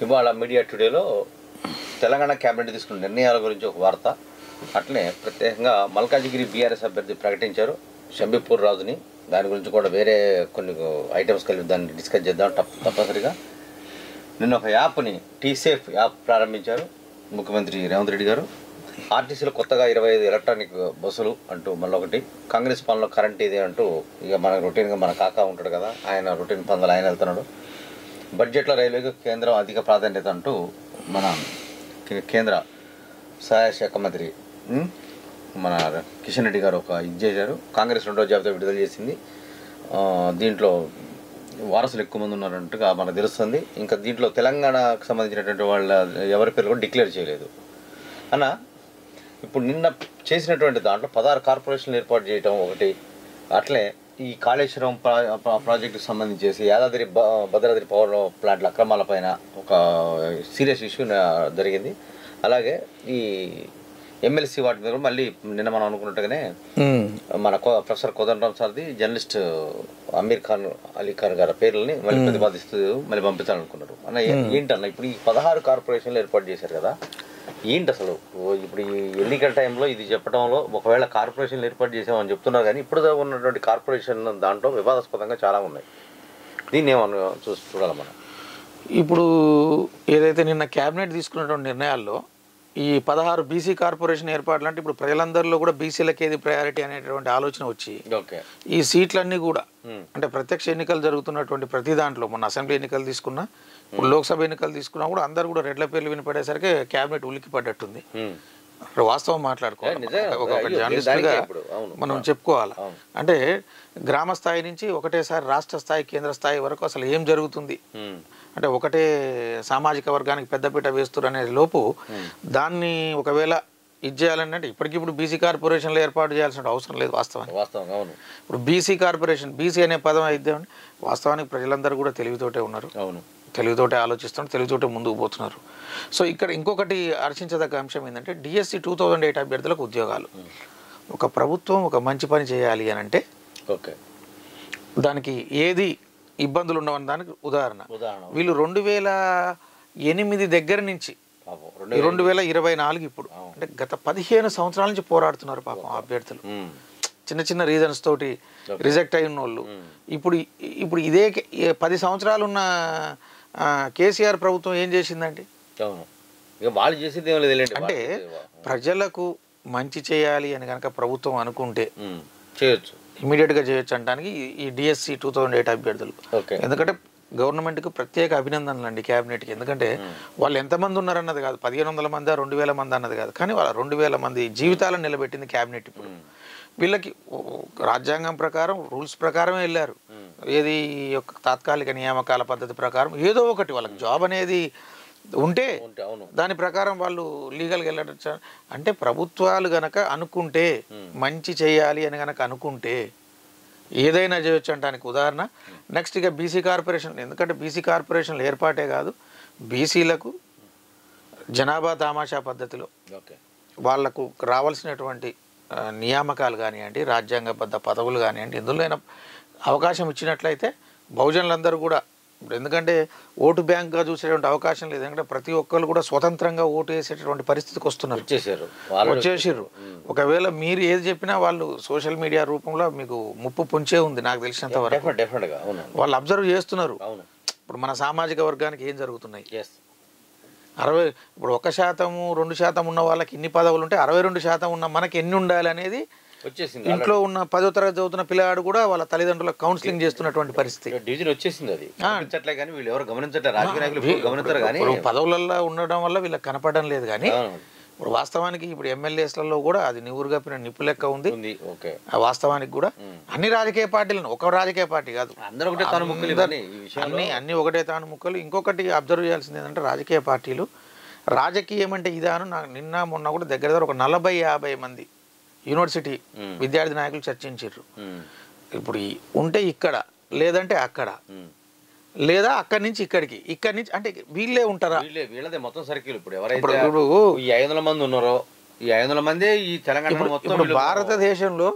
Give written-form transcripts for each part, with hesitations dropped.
ఇవాళ media టుడేలో Telangana cabinet తీసుకున్న నిర్ణయాల గురించి ఒక వార్త, అట్లనే ప్రత్యేకంగా మల్కాజిగిరి బీఆర్ఎస్ అభ్యర్థి ప్రకటించారు షంబీపూర్ రాజుని. దాని గురించి కూడా వేరే కొన్ని ఐటమ్స్ కలిపి దాన్ని డిస్కస్ చేద్దాం. తప్పనిసరిగా నిన్న ఒక యాప్ని టీసేఫ్ యాప్ ప్రారంభించారు ముఖ్యమంత్రి రేవంత్ రెడ్డి గారు. ఆర్టీసీలో కొత్తగా 25 ఎలక్ట్రానిక్ బస్సులు అంటూ మళ్ళీ ఒకటి, కాంగ్రెస్ పాలనలో కరెంట్ ఇదే అంటూ ఇక మన రొటీన్గా మన కాకా ఉంటాడు కదా, ఆయన రొటీన్ పనులు ఆయన వెళ్తున్నాడు. బడ్జెట్లో రైల్వేకి కేంద్రం అధిక ప్రాధాన్యత అంటూ మన కేంద్ర సహాయ శాఖ మంత్రి మన కిషన్ రెడ్డి గారు ఒక ఇది చేశారు. కాంగ్రెస్ 2వ జాబితా విడుదల చేసింది. దీంట్లో వారసులు ఎక్కువ మంది ఉన్నారంటగా మనకు తెలుస్తుంది. ఇంకా దీంట్లో తెలంగాణకు సంబంధించినటువంటి వాళ్ళ ఎవరి పేరు కూడా డిక్లేర్ చేయలేదు అన్న. ఇప్పుడు నిన్న చేసినటువంటి దాంట్లో 16 కార్పొరేషన్లు ఏర్పాటు చేయడం ఒకటి, అట్లే ఈ కాళేశ్వరం ప్రాజెక్టుకు సంబంధించేసి యాదాద్రి భద్రాద్రి పవర్ ప్లాంట్ల అక్రమాలపైన ఒక సీరియస్ ఇష్యూ జరిగింది. అలాగే ఈ ఎమ్మెల్సీ వాటి మీద కూడా మళ్ళీ నిన్న మనం అనుకున్నట్టుగానే మన ప్రొఫెసర్ కోదండరామ్ సార్ది జర్నలిస్ట్ అమీర్ ఖాన్ అలీ ఖాన్ గారి పేర్లని మళ్ళీ ప్రతిపాదిస్తూ మళ్ళీ పంపించాలనుకున్నారు అన్న. ఏంటన్న ఇప్పుడు ఈ 16 కార్పొరేషన్లు ఏర్పాటు చేశారు కదా, ఏంటి అసలు ఇప్పుడు ఈ ఎన్నికల టైంలో ఇది చెప్పడంలో ఒకవేళ కార్పొరేషన్లు ఏర్పాటు చేసామని చెప్తున్నారు, కానీ ఇప్పుడు ఉన్నటువంటి కార్పొరేషన్ దాంట్లో వివాదాస్పదంగా చాలా ఉన్నాయి. దీన్ని ఏమన్నా చూడాలి మనం. ఇప్పుడు ఏదైతే నిన్న క్యాబినెట్ తీసుకున్నటువంటి నిర్ణయాల్లో ఈ 16 బీసీ కార్పొరేషన్ ఏర్పాట్లు అంటే ఇప్పుడు ప్రజలందరిలో కూడా బీసీలకు ఏది ప్రయారిటీ అనేటువంటి ఆలోచన వచ్చి ఈ సీట్లన్నీ కూడా అంటే ప్రత్యక్ష ఎన్నికలు జరుగుతున్నటువంటి ప్రతి దాంట్లో మొన్న అసెంబ్లీ ఎన్నికలు తీసుకున్నా, ఇప్పుడు లోక్సభ ఎన్నికలు తీసుకున్నా కూడా అందరు కూడా రెడ్ల పేర్లు వినపడేసరికి క్యాబినెట్ ఉలిక్కి పడ్డట్టుంది. వాస్తవం మాట్లాడుకోవాలి, ఒక జర్నలిస్ట్గా మనం చెప్పుకోవాలి. అంటే గ్రామ స్థాయి నుంచి ఒకటేసారి రాష్ట్ర స్థాయి కేంద్ర స్థాయి వరకు అసలు ఏం జరుగుతుంది అంటే ఒకటే సామాజిక వర్గానికి పెద్దపీట వేస్తారు అనే లోపు దాన్ని ఒకవేళ ఇది చేయాలని అంటే ఇప్పటికిప్పుడు బీసీ కార్పొరేషన్లు ఏర్పాటు చేయాల్సిన అవసరం లేదు వాస్తవానికి. ఇప్పుడు బీసీ కార్పొరేషన్ బీసీ అనే పదం అయిద్దామని వాస్తవానికి ప్రజలందరూ కూడా తెలివితోటే ఉన్నారు, తెలివితోటే ఆలోచిస్తున్నారు, తెలివితోటే ముందుకు పోతున్నారు. సో ఇక్కడ ఇంకొకటి హర్షించదగ్గ అంశం ఏంటంటే డిఎస్సి 2008 అభ్యర్థులకు ఉద్యోగాలు. ఒక ప్రభుత్వం ఒక మంచి పని చేయాలి అని అంటే దానికి ఏది ఇబ్బందులు ఉండవని దానికి ఉదాహరణ వీళ్ళు 2008 దగ్గర నుంచి 2024 ఇప్పుడు అంటే గత 15 సంవత్సరాల నుంచి పోరాడుతున్నారు పాపం అభ్యర్థులు. చిన్న చిన్న రీజన్స్ తోటి రిజెక్ట్ అయిన వాళ్ళు ఇప్పుడు ఇదే 10 సంవత్సరాలు ఉన్న కేసీఆర్ ప్రభుత్వం ఏం చేసిందండి? అంటే ప్రజలకు మంచి చేయాలి అని కనుక ప్రభుత్వం అనుకుంటే చేయొచ్చు, ఇమీడియట్గా చేయొచ్చు అనడానికి ఈ డిఎస్సి 2008 అభ్యర్థులు. ఎందుకంటే గవర్నమెంట్కి ప్రత్యేక అభినందనలు అండి క్యాబినెట్కి. ఎందుకంటే వాళ్ళు ఎంతమంది ఉన్నారన్నది కాదు, 1500 మంది 2000 మంది అన్నది కాదు, కానీ వాళ్ళ 2000 మంది జీవితాలను నిలబెట్టింది క్యాబినెట్. ఇప్పుడు వీళ్ళకి రాజ్యాంగం ప్రకారం రూల్స్ ప్రకారమే వెళ్ళారు, ఏది యొక్క తాత్కాలిక నియామకాల పద్ధతి ప్రకారం ఏదో ఒకటి వాళ్ళకి జాబ్ అనేది ఉంటే దాని ప్రకారం వాళ్ళు లీగల్గా వెళ్ళచ్చు. అంటే ప్రభుత్వాలు గనక అనుకుంటే మంచి చేయాలి అని గనక అనుకుంటే ఏదైనా చేయొచ్చు అంటానికి ఉదాహరణ. నెక్స్ట్ ఇక బీసీ కార్పొరేషన్, ఎందుకంటే బీసీ కార్పొరేషన్లు ఏర్పాటే కాదు, బీసీలకు జనాభా తామాషా పద్ధతిలో వాళ్లకు రావాల్సినటువంటి నియామకాలు కానివ్వండి, రాజ్యాంగబద్ధ పదవులు కానివ్వండి, ఎందులోనైనా అవకాశం ఇచ్చినట్లయితే బహుజనులందరూ కూడా ఇప్పుడు ఎందుకంటే ఓటు బ్యాంక్గా చూసేటువంటి అవకాశం లేదు, ఎందుకంటే ప్రతి ఒక్కరు కూడా స్వతంత్రంగా ఓటు వేసేటటువంటి పరిస్థితికి వస్తున్నారు, వచ్చేసారు. ఒకవేళ మీరు ఏది చెప్పినా వాళ్ళు సోషల్ మీడియా రూపంలో మీకు ముప్పు పొంచే ఉంది నాకు తెలిసినంత వరకు. వాళ్ళు అబ్జర్వ్ చేస్తున్నారు ఇప్పుడు మన సామాజిక వర్గానికి ఏం జరుగుతున్నాయి. 60 ఇప్పుడు 1%, 2% ఉన్న వాళ్ళకి ఇన్ని పదవులు ఉంటే 62% ఉన్న మనకి ఎన్ని ఉండాలి అనేది వచ్చేసింది. ఇంట్లో ఉన్న 10వ తరగతి చదువుతున్న పిల్లాడు కూడా వాళ్ళ తల్లిదండ్రులకు కౌన్సిలింగ్ చేస్తున్నటువంటి పరిస్థితి డివిజన్ వచ్చేసింది. అది కానీ వీళ్ళు ఎవరు గమనించట్లేదు, రాజకీయ నాయకులు గమనించారు కానీ పదవులలో ఉండడం వల్ల వీళ్ళకి కనపడడం లేదు. కానీ ఇప్పుడు వాస్తవానికి ఇప్పుడు ఎమ్మెల్యేస్లలో కూడా అది నివురు కప్పిన నిప్పు లెక్క ఉంది. వాస్తవానికి కూడా అన్ని రాజకీయ పార్టీలను, ఒక రాజకీయ పార్టీ కాదు, అన్ని ఒకటే తాను ముక్కలు. ఇంకొకటి అబ్జర్వ్ చేయాల్సింది ఏంటంటే రాజకీయ పార్టీలు రాజకీయం అంటే ఇదాను నిన్న మొన్న కూడా దగ్గర ఒక 40-50 మంది యూనివర్సిటీ విద్యార్థి నాయకులు చర్చించారు. ఇప్పుడు ఉంటే ఇక్కడ లేదంటే అక్కడ, లేదా అక్కడి నుంచి ఇక్కడికి, ఇక్కడి నుంచి అంటే వీళ్ళే ఉంటారా, వీళ్ళదే మొత్తం సర్కిల్. ఇప్పుడు ఎవరైతే 500 మంది ఉన్నారో ఈ 500 మంది ఈ తెలంగాణ ఇప్పుడు భారతదేశంలో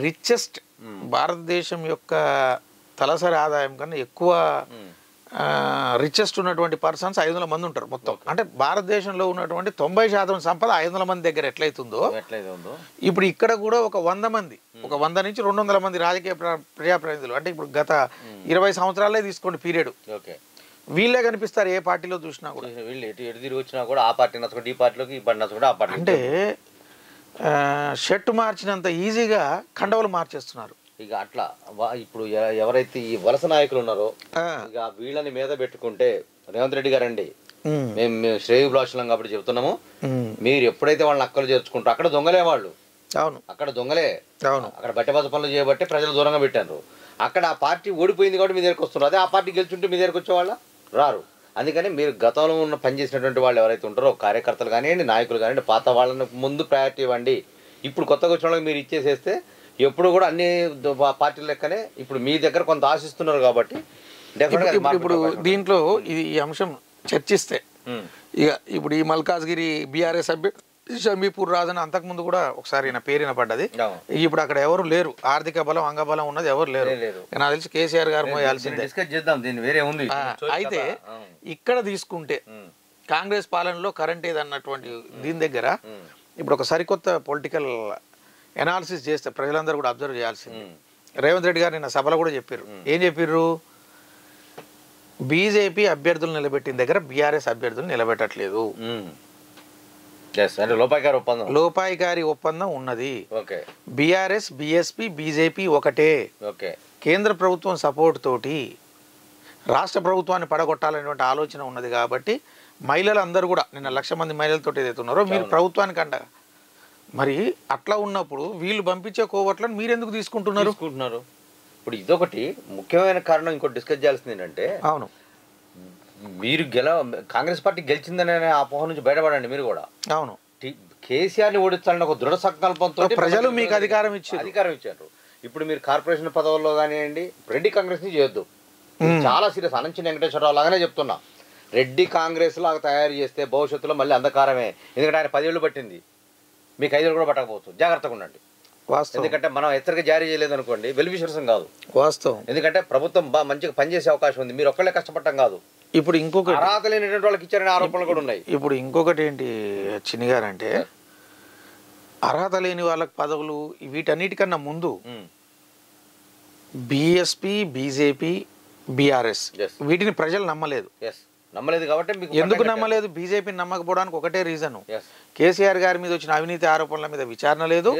రిచెస్ట్ భారతదేశం యొక్క తలసరి ఆదాయం కన్నా ఎక్కువ రిచెస్ట్ ఉన్నటువంటి పర్సన్స్ 500 మంది ఉంటారు మొత్తం. అంటే భారతదేశంలో ఉన్నటువంటి 90% సంపద 500 మంది దగ్గర ఎట్లయితుందో ఇప్పుడు ఇక్కడ కూడా ఒక 100 మంది, ఒక 100 నుంచి 200 మంది రాజకీయ ప్రజాప్రతినిధులు, అంటే ఇప్పుడు గత 20 సంవత్సరాలే తీసుకోండి పీరియడ్, వీళ్ళే కనిపిస్తారు ఏ పార్టీలో చూసినా కూడా. వీళ్ళు ఎటు తిరిగి వచ్చినా కూడా ఆ పార్టీ నచ్చకుండా ఈ పార్టీలోకి, ఈ పార్టీ నచ్చకుండా ఆ పార్టీ. అంటే షర్ట్ మార్చినంత ఈజీగా కండవలు మార్చేస్తున్నారు. ఇక అట్లా ఇప్పుడు ఎవరైతే ఈ వలస నాయకులు ఉన్నారో ఇక వీళ్ళని మీద పెట్టుకుంటే, రేవంత్ రెడ్డి గారండి మేము శ్రేయోభిలాషులం కాబట్టి చెప్తున్నాము, మీరు ఎప్పుడైతే వాళ్ళని అక్కలు చేర్చుకుంటారో అక్కడ దొంగలే వాళ్ళు. అవును, అక్కడ దొంగలే. అవును, అక్కడ బట్టబాజ పనులు చేయబట్టి ప్రజలు దూరంగా పెట్టారు. అక్కడ ఆ పార్టీ ఓడిపోయింది కాబట్టి మీ దగ్గరకు వస్తున్నారు. అదే ఆ పార్టీ గెలుచుంటే మీ దగ్గరకు వచ్చేవాళ్ళ రారు. అందుకని మీరు గతంలో ఉన్న పనిచేసినటువంటి వాళ్ళు ఎవరైతే ఉంటారో కార్యకర్తలు కానివ్వండి, నాయకులు కానివ్వండి, పాత వాళ్ళని ముందు ప్రయారిటీ ఇవ్వండి. ఇప్పుడు కొత్తగా వచ్చిన వాళ్ళకి మీరు ఇచ్చేసేస్తే ఎప్పుడు కూడా అన్ని పార్టీల లెక్కనే ఇప్పుడు మీ దగ్గర కొంత ఆశిస్తున్నారు కాబట్టి ఇప్పుడు దీంట్లో ఈ అంశం చర్చిస్తే ఇక ఇప్పుడు ఈ మల్కాజ్గిరి బీఆర్ఎస్ సభ్యుడు షంబీపూర్ రాజన్ అంతకుముందు కూడా ఒకసారి నా పేరు వినపడ్డది. ఇప్పుడు అక్కడ ఎవరు లేరు, ఆర్థిక బలం అంగబలం ఉన్నది ఎవరు లేరు. నాకు తెలిసి కేసీఆర్ గారు మోయాల్సిందే. అయితే ఇక్కడ తీసుకుంటే కాంగ్రెస్ పాలనలో కరెంట్ ఏదన్నటువంటి దీని దగ్గర ఇప్పుడు ఒక సరికొత్త పొలిటికల్ ఎనాలిసిస్ చేస్తే ప్రజలందరూ కూడా అబ్జర్వ్ చేయాల్సింది. రేవంత్ రెడ్డి గారు నిన్న సభలో కూడా చెప్పారు. ఏం చెప్పారు? బీజేపీ అభ్యర్థులు నిలబెట్టిన దగ్గర బీఆర్ఎస్ అభ్యర్థులు నిలబెట్టట్లేదు. లోపాయికారి ఒప్పందం ఉన్నది. బీఆర్ఎస్, బీఎస్పీ, బీజేపీ ఒకటే. కేంద్ర ప్రభుత్వం సపోర్ట్ తోటి రాష్ట్ర ప్రభుత్వాన్ని పడగొట్టాలనేటువంటి ఆలోచన ఉన్నది కాబట్టి మహిళలు అందరూ కూడా నిన్న 1,00,000 మంది మహిళలతో ఏదైతే ఉన్నారో మీరు ప్రభుత్వానికి అంట. మరి అట్లా ఉన్నప్పుడు వీళ్ళు పంపించే కోవట్లను మీరు ఎందుకు తీసుకుంటున్నారు? ఇప్పుడు ఇదొకటి ముఖ్యమైన కారణం. ఇంకోటి డిస్కస్ చేయాల్సింది ఏంటంటే, అవును, మీరు కాంగ్రెస్ పార్టీ గెలిచిందనే అపోహ నుంచి బయటపడండి మీరు కూడా. అవును, కేసీఆర్ని ఓడించాలని ఒక దృఢ సంకల్పంతో ప్రజలు మీకు అధికారం ఇచ్చారు. ఇప్పుడు మీరు కార్పొరేషన్ పదవుల్లో కానివ్వండి, రెడ్డి కాంగ్రెస్ ని చేయొద్దు. చాలా సీరియస్. అనంచి వెంకటేశ్వరరావు లాగానే చెప్తున్నా, రెడ్డి కాంగ్రెస్ లాగా తయారు చేస్తే భవిష్యత్తులో మళ్ళీ అంధకారమే. ఎందుకంటే ఆయన 10 ఏళ్ళు పట్టింది, మీకు 5 ఏళ్ళు కూడా పట్టకపోవచ్చు. జాగ్రత్తగా ఉండండి. ఎందుకంటే మనం హెచ్చరిక జారీ చేయలేదు అనుకోండి, వెల్విషర్సం కాదు వాస్తవం. ఎందుకంటే ప్రభుత్వం మంచిగా పనిచేసే అవకాశం ఉంది. మీరు ఒక్కళ్ళే కష్టపడటం కాదు. ఇప్పుడు ఇంకొకటి అర్హత లేనటువంటి వాళ్ళకి ఇచ్చారనే ఆరోపణలు కూడా ఉన్నాయి. ఇప్పుడు ఇంకొకటి ఏంటి చిన్ని గారు అంటే, అర్హత లేని వాళ్ళకి పదవులు వీటన్నిటికన్నా ముందు బీఎస్పీ, బీజేపీ, బీఆర్ఎస్ వీటిని ప్రజలు నమ్మలేదు కాబట్టి ఎందుకు నమ్మలేదు? బీజేపీని నమ్మకపోవడానికి ఒకటే రీజన్, కేసీఆర్ గారి మీద వచ్చిన అవినీతి ఆరోపణల మీద విచారణ లేదు,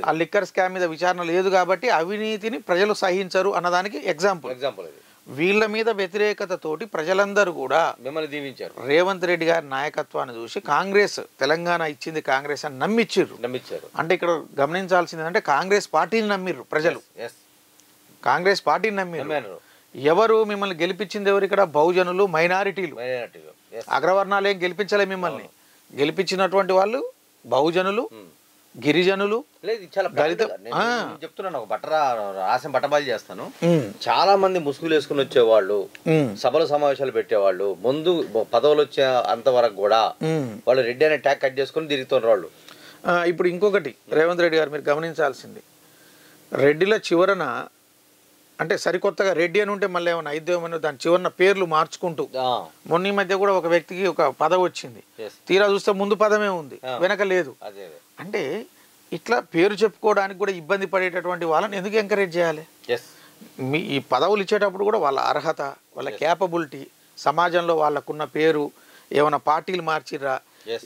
ఆ లిక్కర్ స్కామ్ మీద విచారణ లేదు. కాబట్టి అవినీతిని ప్రజలు సహించరు అన్నదానికి ఎగ్జాంపుల్. వీళ్ళ మీద వ్యతిరేకతతోటి ప్రజలందరూ కూడా మిమ్మల్ని దీవించారు. రేవంత్ రెడ్డి గారి నాయకత్వాన్ని చూసి కాంగ్రెస్ తెలంగాణ ఇచ్చింది కాంగ్రెస్ అని నమ్మిచ్చారు. అంటే ఇక్కడ గమనించాల్సింది ఏంటంటే, కాంగ్రెస్ పార్టీని నమ్మిర్రు ప్రజలు, కాంగ్రెస్ పార్టీని నమ్మిర్రు. ఎవరు మిమ్మల్ని గెలిపించింది? ఎవరు ఇక్కడ? బహుజనులు, మైనారిటీలు. అగ్రవర్ణాలు ఏం గెలిపించలే మిమ్మల్ని. గెలిపించినటువంటి వాళ్ళు బహుజనులు, గిరిజనులు. చెప్తున్నాను, ఒక రాసిన బట్టబాజీ చేస్తాను. చాలా మంది ముసుగులు వేసుకుని వచ్చేవాళ్ళు, సభలు సమావేశాలు పెట్టేవాళ్ళు, ముందు పదవులు వచ్చే అంతవరకు కూడా వాళ్ళు రెడ్డి అనే ట్యాగ్ కట్ చేసుకుని తిరుగుతున్నారు వాళ్ళు. ఇప్పుడు ఇంకొకటి రేవంత్ రెడ్డి గారు మీరు గమనించాల్సింది, రెడ్డిల చివరన అంటే సరికొత్తగా రెడ్డి అని ఉంటే మళ్ళీ ఏమైనా ఐద్యమని దాని చివరన పేర్లు మార్చుకుంటూ, మొన్న ఈ మధ్య కూడా ఒక వ్యక్తికి ఒక పదవి వచ్చింది, తీరా చూస్తే ముందు పదమే ఉంది, వెనక లేదు. అంటే ఇట్లా పేరు చెప్పుకోవడానికి కూడా ఇబ్బంది పడేటటువంటి వాళ్ళని ఎందుకు ఎంకరేజ్ చేయాలి? మీ ఈ పదవులు ఇచ్చేటప్పుడు కూడా వాళ్ళ అర్హత, వాళ్ళ క్యాపబిలిటీ, సమాజంలో వాళ్ళకున్న పేరు, ఏమైనా పార్టీలు మార్చిర్రా,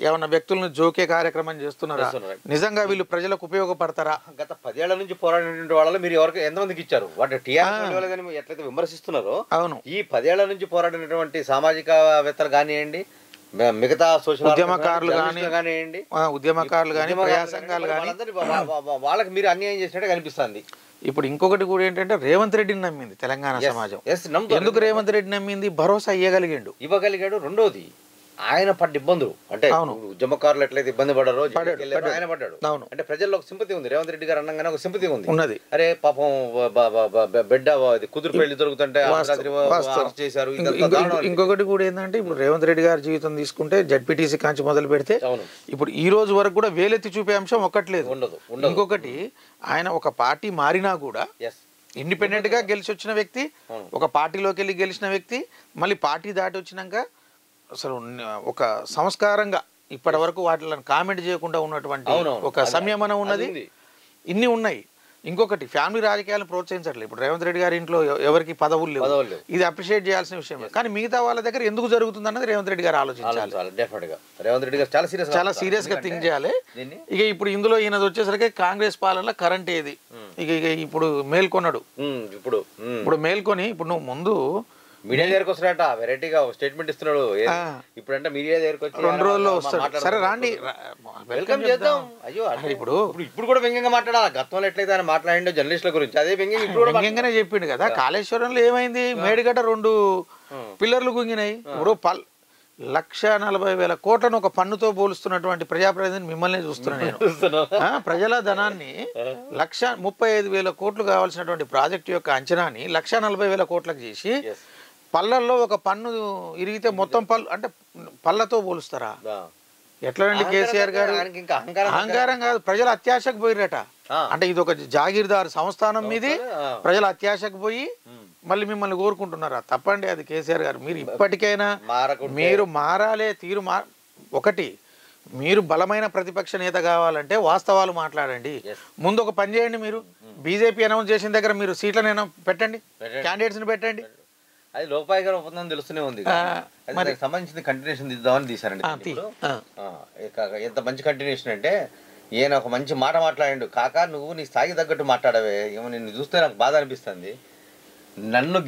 ఏమైనా వ్యక్తులను జోకే కార్యక్రమం చేస్తున్నారా, నిజంగా వీళ్ళు ప్రజలకు ఉపయోగపడతారా? గత 10 ఏళ్ల నుంచి పోరాడినటువంటి వాళ్ళు మీరు ఎవరికి ఎంతమందికి ఇచ్చారు? వాటి టీఆర్ఎస్ ఎట్లయితే విమర్శిస్తున్నారో, అవును, ఈ 10 ఏళ్ల నుంచి పోరాడినటువంటి సామాజికవేత్తలు కానివ్వండి, మిగతా సోషల్ ఉద్యమకారులు కానివ్వండి, ఉద్యమకారులు కానీ, ప్రజా సంఘాలు కానీ, వాళ్ళకి మీరు అన్యాయం చేసినట్టే కనిపిస్తుంది. ఇప్పుడు ఇంకొకటి కూడా ఏంటంటే, రేవంత్ రెడ్డిని నమ్మింది తెలంగాణ సమాజం. ఎందుకు రేవంత్ రెడ్డి నమ్మింది? భరోసా ఇవ్వగలిగాడు. రెండోది, ఆయన పడ్డ ఇబ్బందులు అంటే ఉద్యమకారులు ఎట్లయితే ఇబ్బంది పడ్డారో ఆయన పడ్డాడు. అంటే ప్రజల్లో ఒక సింపతి ఉంది. రేవంత్ రెడ్డి గారు అనగానే ఒక సింపతి ఉంది. అరే పాపం బిడ్డ కుదురు పెళ్లి దొరుకుతుంటే చేశారు. ఇంకొకటి కూడా ఏంటంటే, ఇప్పుడు రేవంత్ రెడ్డి గారి జీవితం తీసుకుంటే జడ్పీటీసీ కాంచి మొదలు పెడితే ఇప్పుడు ఈ రోజు వరకు కూడా వేలెత్తి చూపే అంశం ఒక్కట్లేదు. ఇంకొకటి, ఆయన ఒక పార్టీ మారినా కూడా ఇండిపెండెంట్గా గెలిచి వచ్చిన వ్యక్తి, ఒక పార్టీలోకి వెళ్ళి గెలిచిన వ్యక్తి, మళ్ళీ పార్టీ దాటి వచ్చినాక అసలు ఒక సంస్కారంగా ఇప్పటి వరకు వాటిని కామెంట్ చేయకుండా ఉన్నటువంటి ఒక సంయమనం ఉన్నది. ఇన్ని ఉన్నాయి. ఇంకొకటి ఫ్యామిలీ రాజకీయాలను ప్రోత్సహించట్లేదు. ఇప్పుడు రేవంత్ రెడ్డి గారి ఇంట్లో ఎవరికి పదవులు లేవు, ఇది అప్రిషియేట్ చేయాల్సిన విషయం. కానీ మిగతా వాళ్ళ దగ్గర ఎందుకు జరుగుతుంది అన్నది రేవంత్ రెడ్డి గారు ఆలోచించాలి. రేవంత్ రెడ్డి గారు చాలా సీరియస్ గా థింక్ చేయాలి. ఇక ఇప్పుడు ఇందులో ఈయనది వచ్చేసరికి కాంగ్రెస్ పాలనలో కరెంట్ ఏది, ఇక ఇప్పుడు మేల్కొన్నాడు. ఇప్పుడు మేల్కొని ఇప్పుడు నువ్వు ముందు మీడియా దగ్గరకు వస్తాడట, వెరైటీగా స్టేట్మెంట్ ఇస్తున్నాడు. ఇప్పుడంటే మీడియా దగ్గరకు వచ్చి 2 రోజుల్లో వస్తాడు. సరే రాండి, వెల్కమ్ చేద్దాం. అయ్యో ఇప్పుడు కూడా వ్యంగ్యంగా మాట్లాడాలి. గతంలో ఎట్లయితే ఆయన మాట్లాడిండో జర్నలిస్టుల గురించి అదే వ్యంగ్యంగానే చెప్పిండు కదా. కాళేశ్వరంలో ఏమైంది, మేడిగడ్డ 2 పిల్లర్లు గుంగినాయి. ఇప్పుడు 1,40,000 కోట్లను ఒక పన్నుతో పోలుస్తున్నటువంటి ప్రజాప్రతినిధిని మిమ్మల్ని చూస్తున్నా నేను. ప్రజల ధనాన్ని 1,35,000 కోట్లు కావాల్సినటువంటి ప్రాజెక్టు యొక్క అంచనాని 1,40,000 కోట్లకు చేసి పళ్ళల్లో ఒక పన్ను ఇరిగితే మొత్తం పళ్ళు అంటే పళ్ళతో పోలుస్తారా? ఎట్లండి కేసీఆర్ గారు? అహంకారం కాదు, ప్రజల అత్యాశకు పోయిరట. అంటే ఇది ఒక జాగీర్దారు సంస్థానం మీది, ప్రజల అత్యాశకు పోయి మళ్ళీ మిమ్మల్ని కోరుకుంటున్నారా? తప్పండి అది కేసీఆర్ గారు. మీరు ఇప్పటికైనా మీరు మారాలే తీరు. ఒకటి, మీరు బలమైన ప్రతిపక్ష నేత కావాలంటే వాస్తవాలు మాట్లాడండి. ముందు ఒక పని చేయండి. మీరు బీజేపీ అనౌన్స్ చేసిన దగ్గర మీరు సీట్లనైనా పెట్టండి, క్యాండిడేట్స్ని పెట్టండి. అది లోపాయిగా ఒప్పందం తెలుస్తూనే ఉంది. దానికి సంబంధించిన కంటిన్యూషన్ తీద్దామని తీసారండి. ఎంత మంచి కంటిన్యూషన్ అంటే, ఈయన ఒక మంచి మాట మాట్లాడిండు. కాకా నువ్వు నీ స్థాయికి తగ్గట్టు మాట్లాడవే, ఏమో నిన్ను చూస్తే నాకు బాధ అనిపిస్తుంది. నన్ను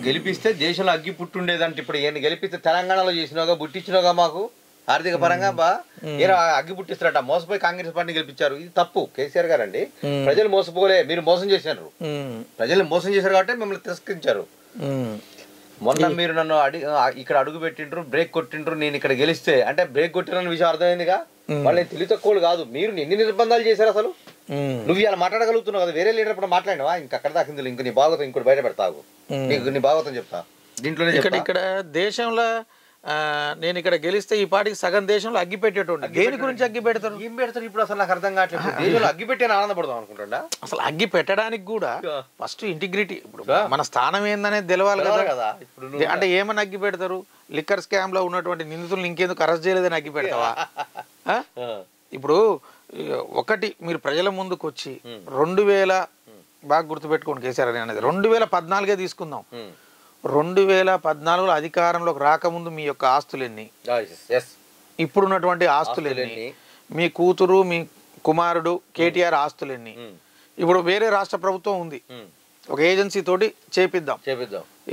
గెలిపిస్తే దేశంలో అగ్గి పుట్టుండేదంటే, ఇప్పుడు ఈయన గెలిపిస్తే తెలంగాణలో చేసినావుగా, బుట్టించినావుగా మాకు ఆర్థిక పరంగా ఈయన అగ్గి పుట్టిస్తారట. మోసపోయి కాంగ్రెస్ పార్టీని గెలిపించారు. ఇది తప్పు కేసీఆర్ గారు అండి. ప్రజలు మోసపోలే, మీరు మోసం చేశారు. ప్రజలు మోసం చేశారు కాబట్టి మిమ్మల్ని తిరస్కరించారు. మొన్న మీరు నన్ను ఇక్కడ అడుగు పెట్టిండ్రు, బ్రేక్ కొట్టిండ్రు, నేను ఇక్కడ గెలిస్తే అంటే బ్రేక్ కొట్టిన విషయం అర్థమైందిగా. వాళ్ళని తెలివి తక్కువలు కాదు. మీరు ఎన్ని నిర్బంధాలు చేశారు అసలు? నువ్వు ఇలా మాట్లాడగలుగుతున్నావు కదా, వేరే లీడర్ ఇప్పుడు మాట్లాడినావా? ఇంకక్కడ దాకా ఇంక నీ భాగవతం ఇంకోటి బయట పెడతావు. నీకు నీ భాగవతం చెప్తా దీంట్లోనే. ఇక్కడ దేశంలో నేను ఇక్కడ గెలిస్తే ఈ పార్టీకి సగం దేశంలో అగ్గి పెట్టేటోండి. దేని గురించి అగ్గి పెడతారు? ఏం పెడతారు ఇప్పుడు అసలు నాకు అర్థం కావట్లేదు. దేశంలో అగ్గి పెట్టి ఆనందపడదాం అనుకుంటా. అసలు అగ్గి పెట్టడానికి కూడా ఫస్ట్ ఇంటిగ్రిటీ, ఇప్పుడు మన స్థానం ఏందనేది తెలవాలి కదా. ఇప్పుడు అంటే ఏమని అగ్గి పెడతారు? లిక్కర్ స్కామ్ లో ఉన్నటువంటి నిందితులను ఇంకెందుకు అరెస్ట్ చేయలేదని అగ్గి పెడతావా? ఇప్పుడు ఒకటి, మీరు ప్రజల ముందుకు వచ్చి 2000 బాగా గుర్తుపెట్టుకోండి కేసీఆర్ అనేది 2014 తీసుకుందాం. 2014లో అధికారంలోకి రాకముందు మీ యొక్క ఆస్తులు ఎన్ని, ఇప్పుడున్నటువంటి ఆస్తులు ఎన్ని, మీ కూతురు మీ కుమారుడు కేటీఆర్ ఆస్తులు ఎన్ని? ఇప్పుడు వేరే రాష్ట్ర ప్రభుత్వం ఉంది, ఒక ఏజెన్సీ తోటి చేపిద్దాం.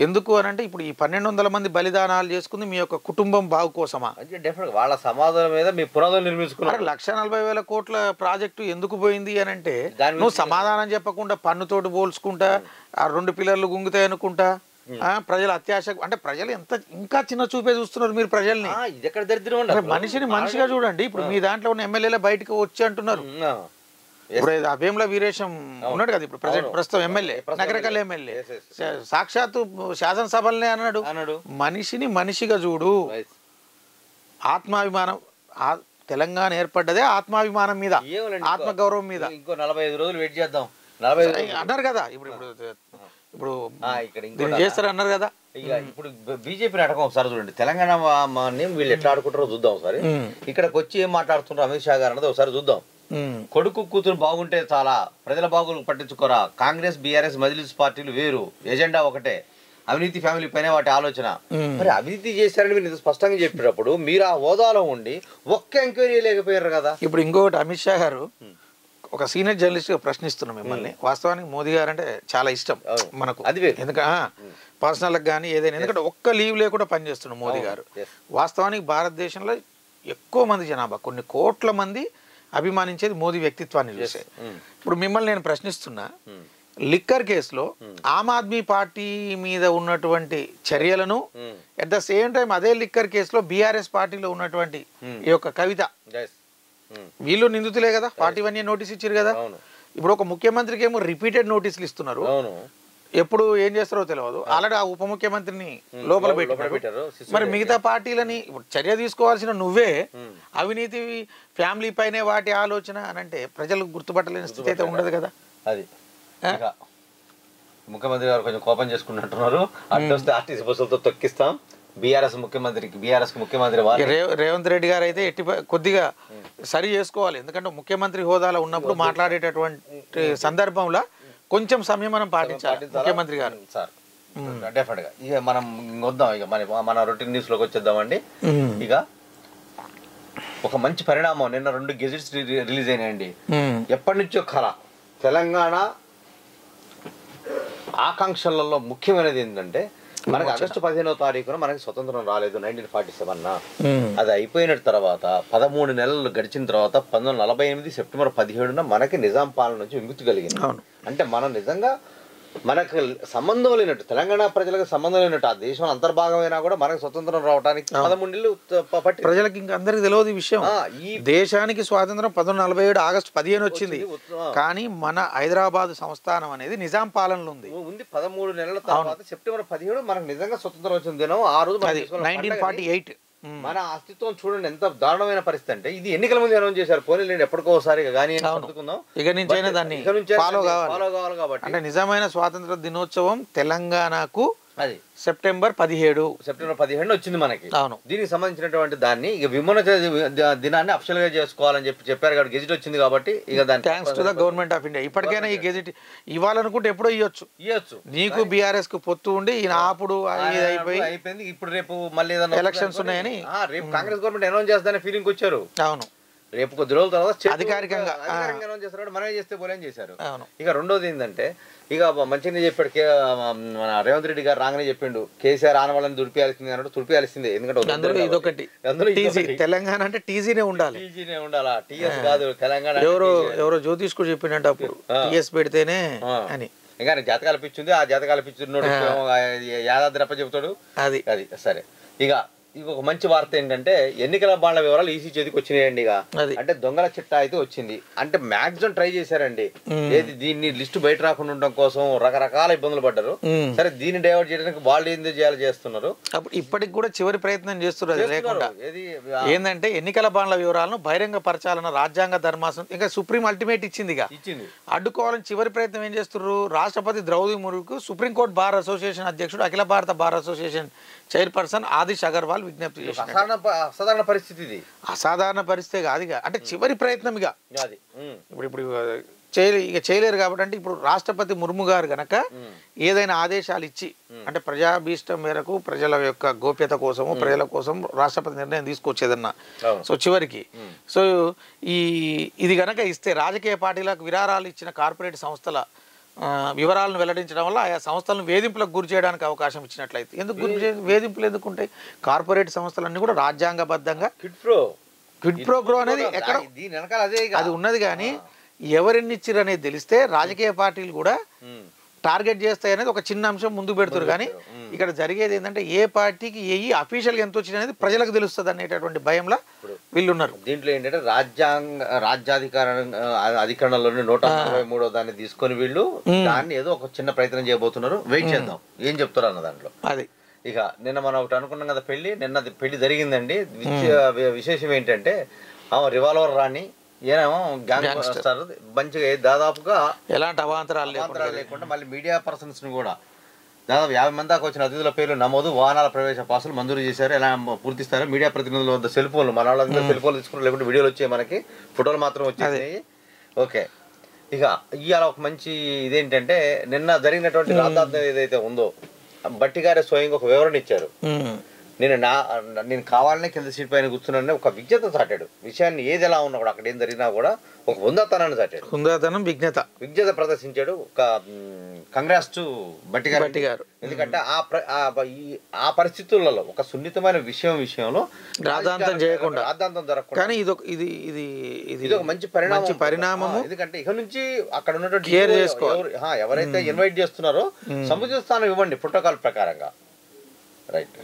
ఎందుకు అని అంటే, ఇప్పుడు ఈ 1200 మంది బలిదానాలు చేసుకుంది మీ యొక్క కుటుంబం బాగు కోసమా? వాళ్ళ సమాధానం మీద మీ పునాదులు నిర్మించుకున్నారు. 1,40,000 కోట్ల ప్రాజెక్టు ఎందుకు పోయింది అని అంటే, నువ్వు సమాధానం చెప్పకుండా పన్నుతోటి పోల్చుకుంటా, ఆ 2 పిల్లర్లు గుంగుతాయి అనుకుంటా, ప్రజల అత్యాశ అంటే ప్రజలు ఎంత ఇంకా చిన్న చూపే చూస్తున్నారు మీరు ప్రజల్ని. మనిషిని మనిషిగా చూడండి. ఇప్పుడు మీ దాంట్లో ఉన్న ఎమ్మెల్యేలే బయటకు వచ్చి అంటున్నారు. ఇప్పుడు అభేంల వీరేశం ఉన్నాడు కదా, ఇప్పుడు ప్రస్తుతం ఎమ్మెల్యే, నగరకల్ ఎమ్మెల్యే, సాక్షాత్తు శాసనసభలనే అన్నాడు. మనిషిని మనిషిగా చూడు. ఆత్మాభిమానం, తెలంగాణ ఏర్పడ్డదే ఆత్మాభిమానం మీద, ఆత్మగౌరవం మీద. ఇంకో 45 రోజులు వెయిట్ చేద్దాం అన్నారు కదా. ఇప్పుడు చేస్తారు అన్నారు కదా. ఇప్పుడు బీజేపీ నాటకం ఒకసారి చూడండి. తెలంగాణ వీళ్ళు ఎట్లా ఆడుకుంటారో చూద్దాం ఒకసారి. ఇక్కడికి వచ్చి ఏం మాట్లాడుతున్నారు అమిత్ షా గారు అన్నది ఒకసారి చూద్దాం. కొడుకు కూతురు బాగుంటే చాలా, ప్రజల బాగులు పట్టించుకోరా, కాంగ్రెస్ బీఆర్ఎస్ మజ్లిస్ పార్టీలు వేరు, ఎజెండా ఒకటే, అవినీతి ఫ్యామిలీ పైన వాటి ఆలోచన. మరి అవినీతి చేశారని మీరు స్పష్టంగా చెప్పేటప్పుడు మీరు ఆ హోదాలో ఉండి ఒక్క ఎంక్వైరీ లేకపోయారు కదా. ఇప్పుడు ఇంకొకటి, అమిత్ షా గారు ఒక సీనియర్ జర్నలిస్ట్ గా ప్రశ్నిస్తున్నాం మిమ్మల్ని. వాస్తవానికి మోదీ గారు అంటే చాలా ఇష్టం మనకు, ఎందుకంటే పర్సనల్ కానీ ఏదైనా, ఎందుకంటే ఒక్క లీవ్ లేకుండా పనిచేస్తున్నాడు మోదీ గారు. వాస్తవానికి భారతదేశంలో ఎక్కువ మంది జనాభా, కొన్ని కోట్ల మంది అభిమానించేది మోదీ వ్యక్తిత్వాన్ని చూసే. ఇప్పుడు మిమ్మల్ని నేను ప్రశ్నిస్తున్నా, లిక్కర్ కేసులో ఆమ్ ఆద్మీ పార్టీ మీద ఉన్నటువంటి చర్యలను, అట్ ద సేమ్ టైం అదే లిక్కర్ కేసులో బీఆర్ఎస్ పార్టీలో ఉన్నటువంటి ఈ యొక్క కవిత, వీళ్ళు నిందితులే కదా, 41A నోటీస్ ఇచ్చారు కదా. ఇప్పుడు ఒక ముఖ్యమంత్రికి ఏమో రిపీటెడ్ నోటీసులు ఇస్తున్నారు, ఎప్పుడు ఏం చేస్తారో తెలియదు. ఆల్రెడీ ఆ ఉప ముఖ్యమంత్రిని లోపల పెట్టారు. మరి మిగతా పార్టీలని చర్య తీసుకోవాల్సిన నువ్వే అవినీతి ఫ్యామిలీ పైనే వాటి ఆలోచన అని అంటే ప్రజలు గుర్తుపట్టలేని స్థితి అయితే ఉండదు కదా. అది ఇక ముఖ్యమంత్రి గారు కొంచెం కోపం చేసుకున్నట్టున్నారు. అడ్డు వస్తే ఆర్టీసీ బస్సులతో తొక్కిస్తాం. బీఆర్ఎస్ ముఖ్యమంత్రి రేవంత్ రెడ్డి గారు అయితే కొద్దిగా సరి చేసుకోవాలి. ఎందుకంటే ముఖ్యమంత్రి హోదాలో ఉన్నప్పుడు మాట్లాడేటటువంటి సందర్భంలో కొంచెం సమయం మనం పాటించాలి ముఖ్యమంత్రి గారు. సార్ డెఫినెట్ గా ఇక మనం వద్దాం, ఇక మన రొటీన్ న్యూస్ లోకి వచ్చేద్దామండి. ఇక ఒక మంచి పరిణామం, నిన్న 2 గెజెట్స్ రిలీజ్ అయినాయండి. ఎప్పటి నుంచో కళ తెలంగాణ ఆకాంక్షలలో ముఖ్యమైనది ఏంటంటే, మనకి ఆగస్టు 15వ తారీఖున మనకి స్వతంత్రం రాలేదు 1947. అది అయిపోయిన తర్వాత 13 నెలలు గడిచిన తర్వాత 1948 సెప్టెంబర్ 17న మనకి నిజాం పాలన నుంచి విముక్తి కలిగింది. అంటే మనం నిజంగా మనకు సంబంధం లేనట్టు, తెలంగాణ ప్రజలకు సంబంధం లేనట్టు, ఆ దేశం అంతర్భాగమైనా కూడా మనకు స్వతంత్రం రావడానికి 13 నెలలు పట్టి, ప్రజలకి ఇంకా అందరికి తెలియదు ఈ విషయం. ఈ దేశానికి స్వాతంత్రం 1947 ఆగస్టు 15 వచ్చింది. కానీ మన హైదరాబాద్ సంస్థానం అనేది నిజాం పాలనలో ఉంది. 13 నెలల తర్వాత సెప్టెంబర్ 17 మనకు నిజంగా స్వతంత్రం వచ్చిన దినం. ఆ రోజు 1948. మన అస్తిత్వం చూడండి ఎంత దారుణమైన పరిస్థితి అంటే, ఇది ఎన్నికల ముందు అనౌన్స్ చేశారు. పోనీ ఎప్పటికోసారి కానీ ఇక నుంచైనా దాన్ని ఫాలో కావాలి కాబట్టి. అంటే నిజమైన స్వాతంత్ర దినోత్సవం తెలంగాణకు అది సెప్టెంబర్ 17 వచ్చింది మనకి. దీనికి సంబంధించినటువంటి దాన్ని ఇక విమోచన దినాన్ని అఫిషియల్ గా చేసుకోవాలని చెప్పారు కాబట్టి గెజిట్ వచ్చింది కాబట్టి ఇక దాని thanks to the government of India. ఇప్పటికైనా ఈ గెజిట్ ఇవ్వాలనుకుంటే ఎప్పుడో ఇవ్వచ్చు. నీకు బీఆర్ఎస్ కు పొత్తు ఉండి ఈయన అప్పుడు అయిపోయింది. ఇప్పుడు రేపు మళ్ళీ ఏదైనా ఎలక్షన్స్ ఉన్నాయని రేపు కాంగ్రెస్ గవర్నమెంట్ అనౌన్స్ చేస్తానే ఫీలింగ్ వచ్చారు. అవును, రేపు కొద్ది రోజుల తర్వాత అధికారికంగా అనౌన్స్ చేస్తారు. మనమే చేస్తే పోలేని చేశారు. ఇక రెండోది ఏంటంటే, ఇక మంచిగా చెప్పాడు మన రేవంత్ రెడ్డి గారు రాగానే చెప్పిండు, కేసీఆర్ ఆనవాళ్ళని దుడిపేయాల్సింది అన్నట్టు దుడిపేయాల్సిందే. ఎందుకంటే ఇదొకటి తెలంగాణ అంటే టీజీనే ఉండాలి. టీఎస్ కాదు తెలంగాణ. ఎవరో జ్యోతిష్ కూడా చెప్పిండంట అప్పుడు టీఎస్ పెడితేనే అని. ఇంకా జాతకాలు పిచ్చింది, ఆ జాతకాలు పిచ్చున్నాడు యాదాద్రి అప్ప చెబుతాడు. అది సరే. ఇక ఒక మంచి వార్త ఏంటంటే, ఎన్నికల బాండ్ల వివరాలు ఈసీ చేతికి వచ్చినాయండి. ఇక అంటే దొంగల చిట్టా అయితే వచ్చింది. అంటే మాక్సిమం ట్రై చేశారండి. ఏది దీన్ని లిస్టు బయట రాకుండా ఉండడం కోసం రకరకాల ఇబ్బందులు పడ్డారు. సరే, దీన్ని డైవర్ట్ చేయడానికి వాళ్ళు ఏం చేయాలి చేస్తున్నారు. అప్పుడు ఇప్పటికి కూడా చివరి ప్రయత్నం చేస్తున్నారు. లేకుండా ఏంటంటే ఎన్నికల బాండ్ల వివరాలను బహిరంగ పరచాలన్న రాజ్యాంగ ధర్మాసనం ఇంకా సుప్రీం అల్టిమేట్ ఇచ్చింది. అడ్డుకోవాలని చివరి ప్రయత్నం ఏం చేస్తున్నారు, రాష్ట్రపతి ద్రౌపది ముర్ముకు సుప్రీంకోర్టు బార్ అసోసియేషన్ అధ్యక్షుడు, అఖిల భారత బార్ అసోసియేషన్ చైర్పర్సన్ ఆదిశ్ అగర్వాల్ విజ్ఞప్తి చేశారు. అసాధారణ పరిస్థితి ఇది. అసాధారణ పరిస్థితి కాదు, ఇక అంటే చివరి ప్రయత్నం. ఇక ఇప్పుడు చేయలేరు కాబట్టి, అంటే ఇప్పుడు రాష్ట్రపతి ముర్ము గారు గనక ఏదైనా ఆదేశాలు ఇచ్చి, అంటే ప్రజాభీష్టం మేరకు ప్రజల యొక్క గోప్యత కోసము, ప్రజల కోసం రాష్ట్రపతి నిర్ణయం తీసుకొచ్చేదన్నా. సో చివరికి ఇది గనక ఇస్తే రాజకీయ పార్టీలకు విరాళాలు ఇచ్చిన కార్పొరేట్ సంస్థల వివరాలను వెల్లడించడం వల్ల ఆయా సంస్థలను వేధింపులకు గురి చేయడానికి అవకాశం ఇచ్చినట్లయితే, ఎందుకు వేధింపులు ఎందుకుంటాయి? కార్పొరేట్ సంస్థలన్నీ కూడా రాజ్యాంగబద్ధంగా క్విడ్ ప్రో క్వో అనేది ఎక్కడ అది ఉన్నది. కానీ ఎవరెన్ని ఇచ్చిర్రు అనేది తెలిస్తే రాజకీయ పార్టీలు కూడా టార్గెట్ చేస్తాయి అనేది ఒక చిన్న అంశం ముందుకు పెడుతురు. కానీ ఇక్కడ జరిగేది ఏంటంటే, ఏ పార్టీకి అఫీషియల్ ఎంత వచ్చింది అనేది ప్రజలకు తెలుస్తుంది అనేటటువంటి భయంలో వీళ్ళు ఉన్నారు. దీంట్లో ఏంటంటే అధికరణలోని 143వ దాన్ని తీసుకొని వీళ్ళు దాన్ని ఏదో ఒక చిన్న ప్రయత్నం చేయబోతున్నారు. వెయిట్ చేద్దాం ఏం చెప్తారు అన్న దాంట్లో. అది ఇక నిన్న మనం ఒకటి అనుకున్నాం కదా, పెళ్లి జరిగిందండి. విశేషం ఏంటంటే, రివాల్వర్ రాని ఏనేమో గ్యాంగ్ వస్తారు మంచిగా, దాదాపుగా ఎలాంటి అవాంతరాలు లేకుండా మళ్ళీ మీడియా పర్సన్స్ ని కూడా దాదాపు 50 మంది దాకా వచ్చిన అతిథుల పేర్లు నమోదు, వాహనాల ప్రవేశ పాసులు మంజూరు చేశారు. ఎలా పూర్తిస్తారు మీడియా ప్రతినిధుల వద్ద సెల్ ఫోన్లు, మన వాళ్ళందరూ సెల్ ఫోన్లు తీసుకున్నారు, లేకుంటే వీడియోలు వచ్చాయి, మనకి ఫోటోలు మాత్రం వచ్చేసాయి. ఓకే, ఇక ఇవాళ ఒక మంచి ఇదేంటంటే, నిన్న జరిగినటువంటి రాద్ధాంతం ఏదైతే ఉందో, బట్టి గారే స్వయంగా ఒక వివరణ ఇచ్చారు. నేను కావాలనే కింద సీట్ పైన కూర్చున్నాను ఒక విజ్ఞత చాటాడు. విషయాన్ని ఏది ఎలా ఉన్నా కూడా, అక్కడ ఏం జరిగినా కూడా ఒక హుందాతనాన్ని చాటాడు. హుందాతనం, విజ్ఞత ప్రదర్శించాడు. ఒక కంగ్రాట్స్ టు బట్టి గారు. ఎందుకంటే ఆ పరిస్థితులలో ఒక సున్నితమైన విషయంలో రాద్ధాంతం చేయకుండా, రాద్ధాంతం జరగకుండా, కానీ ఇది ఒక మంచి పరిణామము. ఎందుకంటే ఇక నుంచి అక్కడ ఉన్నటువంటి ఎవరైతే ఇన్వైట్ చేస్తున్నారో సముచిత స్థానం ఇవ్వండి ప్రోటోకాల్ ప్రకారంగా. రైట్.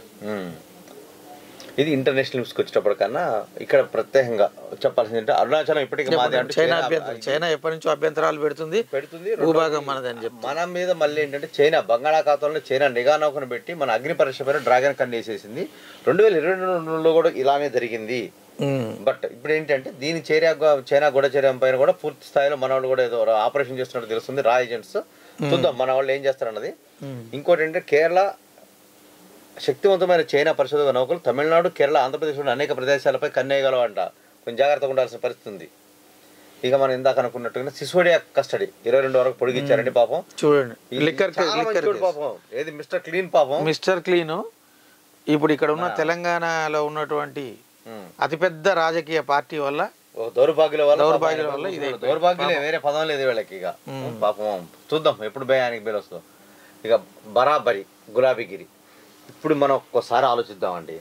ఇది ఇంటర్నేషనల్ న్యూస్కి వచ్చేటప్పటికన్నా ఇక్కడ ప్రత్యేకంగా చెప్పాల్సింది అంటే, అరుణాచలం ఇప్పటికీ మాది అంటే, చైనా ఎప్పటి నుంచో అభ్యంతరాలు పెడుతుంది. భూభాగం మనదని చెప్పి మన మీద మళ్ళీ ఏంటంటే, చైనా బంగాళాఖాతంలో చైనా నిఘా నౌకను పెట్టి మన అగ్ని పరీక్ష పైన డ్రాగన్ కన్ను వేసేసింది. 2022లో కూడా ఇలానే జరిగింది. బట్ ఇప్పుడు ఏంటంటే దీని చైనా గూఢచర్యం పైన కూడా పూర్తి స్థాయిలో మన వాళ్ళు కూడా ఏదో ఆపరేషన్ చేస్తున్నట్టు తెలుస్తుంది, రా ఏజెంట్స్. చూద్దాం మన వాళ్ళు ఏం చేస్తారన్నది. ఇంకోటి ఏంటంటే కేరళ శక్తివంతమైన చైనా పరిశోధక నౌకలు తమిళనాడు, కేరళ, ఆంధ్రప్రదేశ్లోని అనేక ప్రదేశాలపై కన్నేయగలవంట. కొంచెం జాగ్రత్తగా ఉండాల్సిన పరిస్థితి ఉంది. ఇక మనం ఇందాక అనుకున్నట్టుగా సిసోడియా కస్టడీ 22 వరకు పొడిగించారండి పాపం. చూడండి పాపం ఏది మిస్టర్ క్లీన్ పాపం, మిస్టర్ క్లీన్. ఇప్పుడు ఇక్కడ ఉన్న తెలంగాణలో ఉన్నటువంటి అతిపెద్ద రాజకీయ పార్టీ వల్ల దౌర్భాగ్యుల వల్ల దౌర్భాగ్యులే, వేరే పదం లేదు వీళ్ళకి. ఇక పాపం చూద్దాం ఎప్పుడు భయానికి బేలు వస్తుందో. ఇక బరాబరి గులాబీగిరి. ఇప్పుడు మనం ఒక్కసారి ఆలోచిద్దామండి,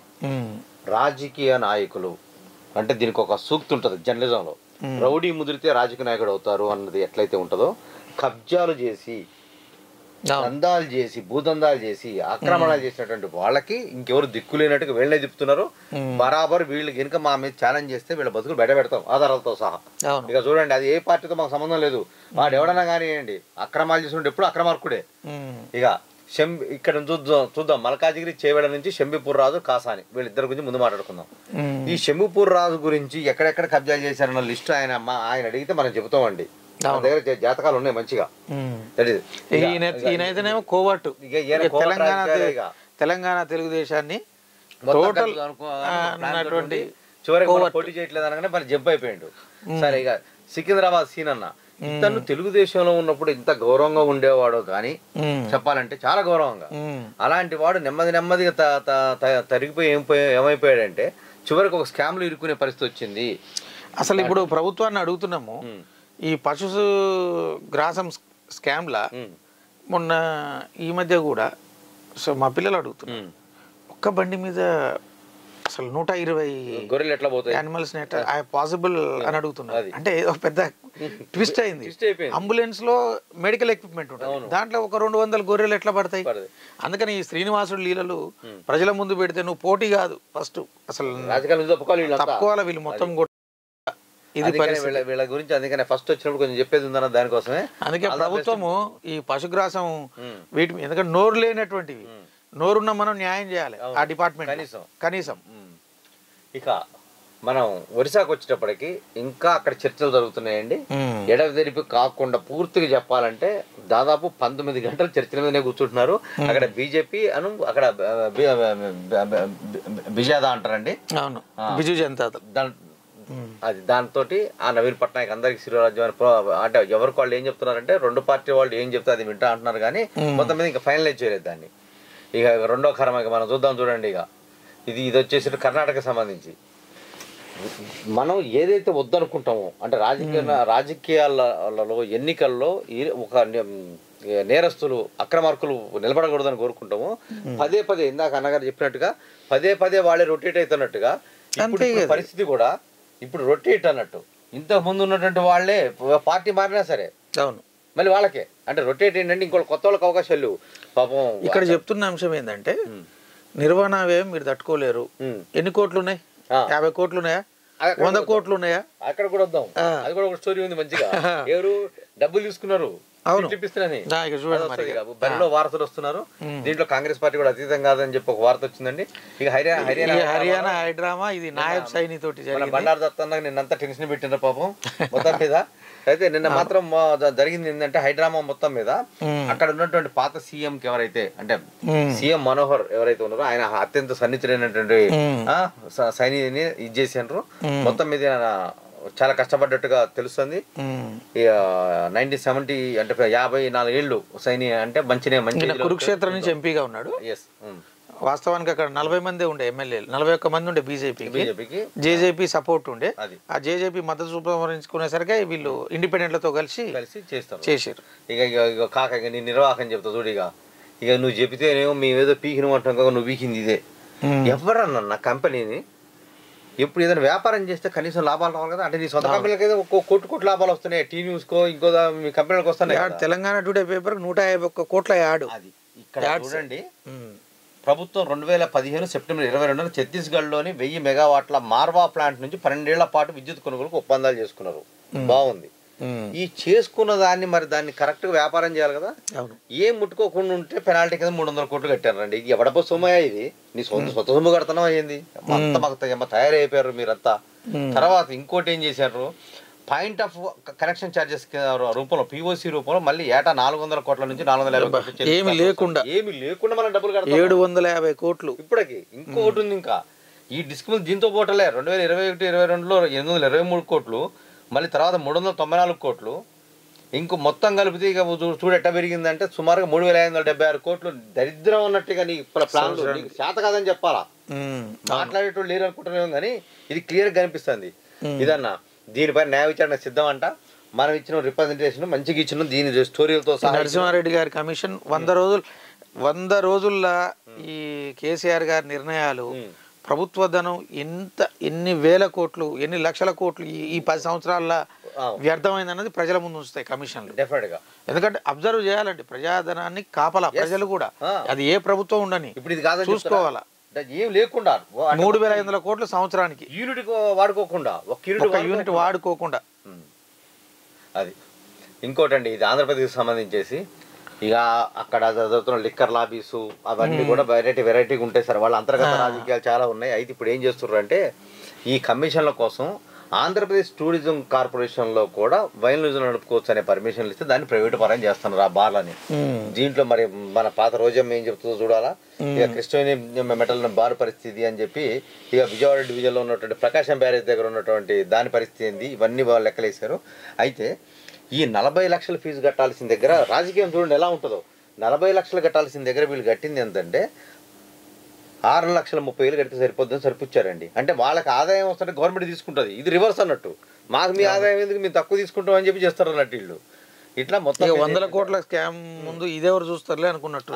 రాజకీయ నాయకులు అంటే దీనికి ఒక సూక్తి ఉంటుంది జర్నలిజంలో, రౌడీ ముదిరితే రాజకీయ నాయకుడు అవుతారు అన్నది ఎట్లయితే ఉంటుందో, కబ్జాలు చేసి దందాలు చేసి భూదందాలు చేసి ఆక్రమణలు చేసినటువంటి వాళ్ళకి ఇంకెవరు దిక్కు లేనట్టుగా వీళ్ళనే తిప్పుతున్నారు. బరాబర్ వీళ్ళకి కనుక మా మీద ఛాలెంజ్ చేస్తే వీళ్ళ బతుకులు బయట పెడతాం ఆధారాలతో సహా. ఇక చూడండి, అది ఏ పార్టీతో మాకు సంబంధం లేదు, వాడు ఎవడన్నా కానివ్వండి అక్రమాలు చేసినట్టు ఎప్పుడు అక్రమార్కుడే. ఇక ఇక్కడ చూద్దాం మల్కాజిగిరి చేవేడ నుంచి శంబిపూర్ రాజు కాసాని వీళ్ళిద్దరి గురించి ముందు మాట్లాడుకుందాం. ఈ శంబిపూర్ రాజు గురించి ఎక్కడెక్కడ కబ్జాలు చేశారన్న లిస్ట్ ఆయన అడిగితే మనం చెబుతామండి. దగ్గర జాతకాలు ఉన్నాయి మంచిగా. ఈయనైతేనేమో కోవట్టు తెలంగాణ తెలుగుదేశాన్ని చివరికి పోటీ చేయట్లేదు అనగానే మరి జంప్ అయిపోయాడు. సరే ఇక సికింద్రాబాద్ సీన్ అన్న, ఇతను తెలుగుదేశంలో ఉన్నప్పుడు ఇంత గౌరవంగా ఉండేవాడు కానీ చెప్పాలంటే చాలా గౌరవంగా, అలాంటి వాడు నెమ్మదిగా తరిగిపోయి ఏమైపోయాడంటే చివరికి ఒక స్కామ్లు ఇరుక్కునే పరిస్థితి వచ్చింది. అసలు ఇప్పుడు ప్రభుత్వాన్ని అడుగుతున్నాము, ఈ పశు గ్రాసం స్కామ్లా మొన్న ఈ మధ్య కూడా మా పిల్లలు అడుగుతున్నారు, ఒక్క బండి మీద అసలు 120 గొర్రెలు ఎట్లా పోతాయి, యానిమల్స్ పాసిబుల్ అని అడుగుతున్నారు. అంటే ఏదో పెద్ద ట్విస్ట్ అయింది. అంబులెన్స్ లో మెడికల్ ఎక్విప్మెంట్ ఉంటుంది, దాంట్లో ఒక 200 గొర్రెలు ఎట్లా పడతాయి? అందుకని ఈ శ్రీనివాసుడు లీలలు ప్రజల ముందు పెడితే నువ్వు పోటీ కాదు, ఫస్ట్ అసలు తప్పుకోవాలి వీళ్ళు మొత్తం. ఇది వీళ్ళ గురించి అందుకనే ఫస్ట్ వచ్చినప్పుడు కొంచెం చెప్పేది ఉందన్న దానికోసమే. అందుకే ప్రభుత్వము ఈ పశుగ్రాసం వీటి ఎందుకంటే నోరు లేనటువంటివి, నోరున్న మనం న్యాయం చేయాలి ఆ డిపార్ట్మెంట్ కనీసం. ఇక మనం ఒరిస్సాకు వచ్చేటప్పటికి ఇంకా అక్కడ చర్చలు జరుగుతున్నాయండి. ఎడతెరిపి కాకుండా పూర్తిగా చెప్పాలంటే దాదాపు 19 గంటలు చర్చల మీదనే కూర్చుంటున్నారు. అక్కడ బీజేపీ అక్కడ బిజాదా అంటారండి, బిజు జనతా అది దాంతో ఆ నవీన్ పట్నాయక్ అందరికి శిరోరాజ్యం అంటే ఎవరికి వాళ్ళు ఏం చెప్తున్నారంటే 2 పార్టీ వాళ్ళు ఏం చెప్తే అది వింటా అంటున్నారు కానీ మొత్తం మీద ఇంకా ఫైనలైజ్ చేయలేదు దాన్ని. ఇక రెండో కరం ఇక మనం చూడండి. ఇక ఇది వచ్చేసి కర్ణాటకకు సంబంధించి మనం ఏదైతే వద్దనుకుంటామో అంటే రాజకీయాలలో ఎన్నికల్లో ఒక నేరస్తులు అక్రమార్కులు నిలబడకూడదని కోరుకుంటామో పదే ఇందాక అన్నగారు చెప్పినట్టుగా పదే వాళ్ళే రొటేట్ అవుతున్నట్టుగా ఇప్పుడు పరిస్థితి కూడా ఇప్పుడు రొటేట్ అన్నట్టు. ఇంతకు ముందు ఉన్నటువంటి వాళ్ళే పార్టీ మారినా సరే అవును మళ్ళీ వాళ్ళకే అంటే రొటేట్ ఏంటంటే ఇంకో కొత్త వాళ్ళకి అవకాశాలు లేవు పాపం. ఇక్కడ చెప్తున్న అంశం ఏంటంటే నిర్వహణ వ్యయం మీరు తట్టుకోలేరు. ఎన్ని కోట్లు ఉన్నాయి? 50 కోట్లు ఉన్నాయా? 100 కోట్లు ఉన్నాయా? అక్కడ కూడా వద్దాం, అది కూడా ఒక స్టోరీ ఉంది మంచిగా. ఎవరు డబ్బులు తీసుకున్నారు బరిలో వార్తలు వస్తున్నారు. దీంట్లో కాంగ్రెస్ పార్టీ కూడా అతీతం కాదని చెప్పి ఒక వార్త వచ్చిందండి. ఇక హర్యానా హైడ్రామా ఇది నాయబ్ సైని తోటి బండారు దత్తంగా నిన్నంతా టెన్షన్ పెట్టినారు పాపం మొత్తం మీద. అయితే నిన్న మాత్రం జరిగింది ఏంటంటే హైడ్రామా మొత్తం మీద అక్కడ ఉన్నటువంటి పాత సీఎం కి ఎవరైతే అంటే సీఎం మనోహర్ ఎవరైతే ఉన్నారో ఆయన అత్యంత సన్నిహితుడైనటువంటి సైనిని ఇది చేసినారు. మొత్తం మీద చాలా కష్టపడ్డట్టుగా తెలుస్తుంది. 1970 అంటే 54 ఏళ్ళు సైని అంటే మంచి కురుక్షేత్రం నుంచి ఎంపీగా ఉన్నాడు. వాస్తవానికి అక్కడ 40 మంది ఉండే ఎమ్మెల్యేలు, 41 మంది ఉండే బీజేపీకి, జేజేపీ సపోర్ట్ ఉండే. ఆ జేజేపీ మద్దతు ఉపసంహరించుకునేసరికి వీళ్ళు ఇండిపెండెంట్లతో కలిసి చేశారు. ఇక కాక నీ నిర్వాహకం చెప్తా చూడు. ఇక నువ్వు చెబితేనేమో మేమేదో పీకిన అంటాం కదా, నువ్వు పీకింది ఇదే. ఎవరన్నా కంపెనీని ఎప్పుడు ఏదైనా వ్యాపారం చేస్తే కనీసం లాభాలు రావాలి కదా. అంటే నీ సొంత కంపెనీలకి అయితే కోటి లాభాలు వస్తున్నాయి, టీ న్యూస్ కో ఇంకో మీ కంపెనీలకు వస్తున్నాయి. తెలంగాణ టుడే పేపర్ 151 కోట్ల యాడ్. అది ఇక్కడ చూడండి, ప్రభుత్వం 2015 సెప్టెంబర్ 22న ఛత్తీస్గఢ్లోని 1000 మెగావాట్ల మార్వా ప్లాంట్ నుంచి 12 ఏళ్ల పాటు విద్యుత్ కొనుగోలుకు ఒప్పందాలు చేసుకున్నారు. బాగుంది. ఈ చేసుకున్న దాన్ని మరి దాన్ని కరెక్ట్గా వ్యాపారం చేయాలి కదా. ఏం ముట్టుకోకుండా ఉంటే పెనాల్టీ కింద 300 కోట్లు కట్టారండి. ఎవడపో సొమ్మయా ఇది? నీ సొంత సొమ్ము కడుతున్నావు అయ్యింది అంత మాకు తయారైపోయారు మీరంతా. తర్వాత ఇంకోటి ఏం చేశారు, పాయింట్ ఆఫ్ కనెక్షన్ ఛార్జెస్ రూపంలో పిఓసి రూపంలో మళ్ళీ ఏటా 400 కోట్ల నుంచి 450 కోట్లు ఏమి లేకుండా మనం డబ్బులు కడతాం. 750 కోట్లు ఇప్పటికి. ఇంకోటి ఉంది, ఇంకా ఈ డిస్క్ దీంతో పోటలే 2021-22లో 823 కోట్లు, మళ్ళీ తర్వాత 394 కోట్లు, ఇంకో మొత్తం కలిపితే ఇక చూడు ఎట్ట పెరిగిందంటే సుమారుగా 3576 కోట్లు దరిద్రం ఉన్నట్టుగా నీ ప్లాన్ శాత కాదని చెప్పాలా. మాట్లాడేటోళ్ళు లేరు అనుకుంటున్నాం కానీ ఇది క్లియర్గా కనిపిస్తుంది. ఇదన్నా దీనిపై న్యాయ విచారణ సిద్ధం అంట. మనం ఇచ్చిన రిప్రజెంటేషన్ మంచిగా ఇచ్చిన దీని స్టోరీలతో నరసింహారెడ్డి గారి కమిషన్ 100 రోజుల్లో ఈ కేసీఆర్ గారి నిర్ణయాలు ప్రభుత్వ ధనం ఎన్ని వేల కోట్లు ఎన్ని లక్షల కోట్లు ఈ 10 సంవత్సరాల వ్యర్థమైంది అన్నది ప్రజల ముందు ఉంచుతాయి కమిషన్లు. డెఫినెట్ గా ఎందుకంటే అబ్జర్వ్ చేయాలండి, ప్రజాధనాన్ని కాపాలా ప్రజలు కూడా. అది ఏ ప్రభుత్వం ఉండని ఇప్పుడు ఇది కాదు చూసుకోవాలా. ఏం లేకుండా 3500 కోట్లు సంవత్సరానికి యూనిట్ వాడుకోకుండా, ఒక యూనిట్ వాడుకోకుండా. అది ఇంకోటండి, ఇది ఆంధ్రప్రదేశ్కి సంబంధించేసి ఇక అక్కడ చదువుతున్న లిక్కర్ లాబీసు అవన్నీ కూడా వెరైటీగా ఉంటాయి సార్. వాళ్ళ అంతర్గత రాజకీయాలు చాలా ఉన్నాయి. అయితే ఇప్పుడు ఏం చేస్తున్నారు అంటే ఈ కమిషన్ల కోసం ఆంధ్రప్రదేశ్ టూరిజం కార్పొరేషన్లో కూడా వైన్ లుజులు నడుపుకోవచ్చు అనే పర్మిషన్లు ఇస్తే దాన్ని ప్రైవేట్ పరం చేస్తున్నారు ఆ బార్లని. దీంట్లో మరి మన పాత రోజమ్మ ఏం చెప్తుందో చూడాలా. ఇక క్రిస్టోని మెటల్ బార్ పరిస్థితి అని చెప్పి, ఇక విజయవాడ డివిజన్లో ఉన్నటువంటి ప్రకాశం బ్యారేజ్ దగ్గర ఉన్నటువంటి దాని పరిస్థితి ఏంది, ఇవన్నీ వాళ్ళు లెక్కలేశారు. అయితే ఈ 40 లక్షల ఫీజు కట్టాల్సిన దగ్గర రాజకీయం చూడండి ఎలా ఉంటుందో. 40 లక్షలు కట్టాల్సిన దగ్గర వీళ్ళు కట్టింది ఎంతంటే 6,30,000 కడితే సరిపోద్దని సరిపుచ్చారండి. అంటే వాళ్ళకి ఆదాయం వస్తుంటే గవర్నమెంట్ తీసుకుంటుంది. ఇది రివర్స్ అన్నట్టు, మాకు మీ ఆదాయం ఎందుకు మేము తక్కువ తీసుకుంటాం అని చెప్పి చేస్తారు అన్నట్టు వీళ్ళు. ఇట్లా మొత్తం 100 కోట్ల స్కామ్ ముందు ఇదెవరు చూస్తారులే అనుకున్నట్టు.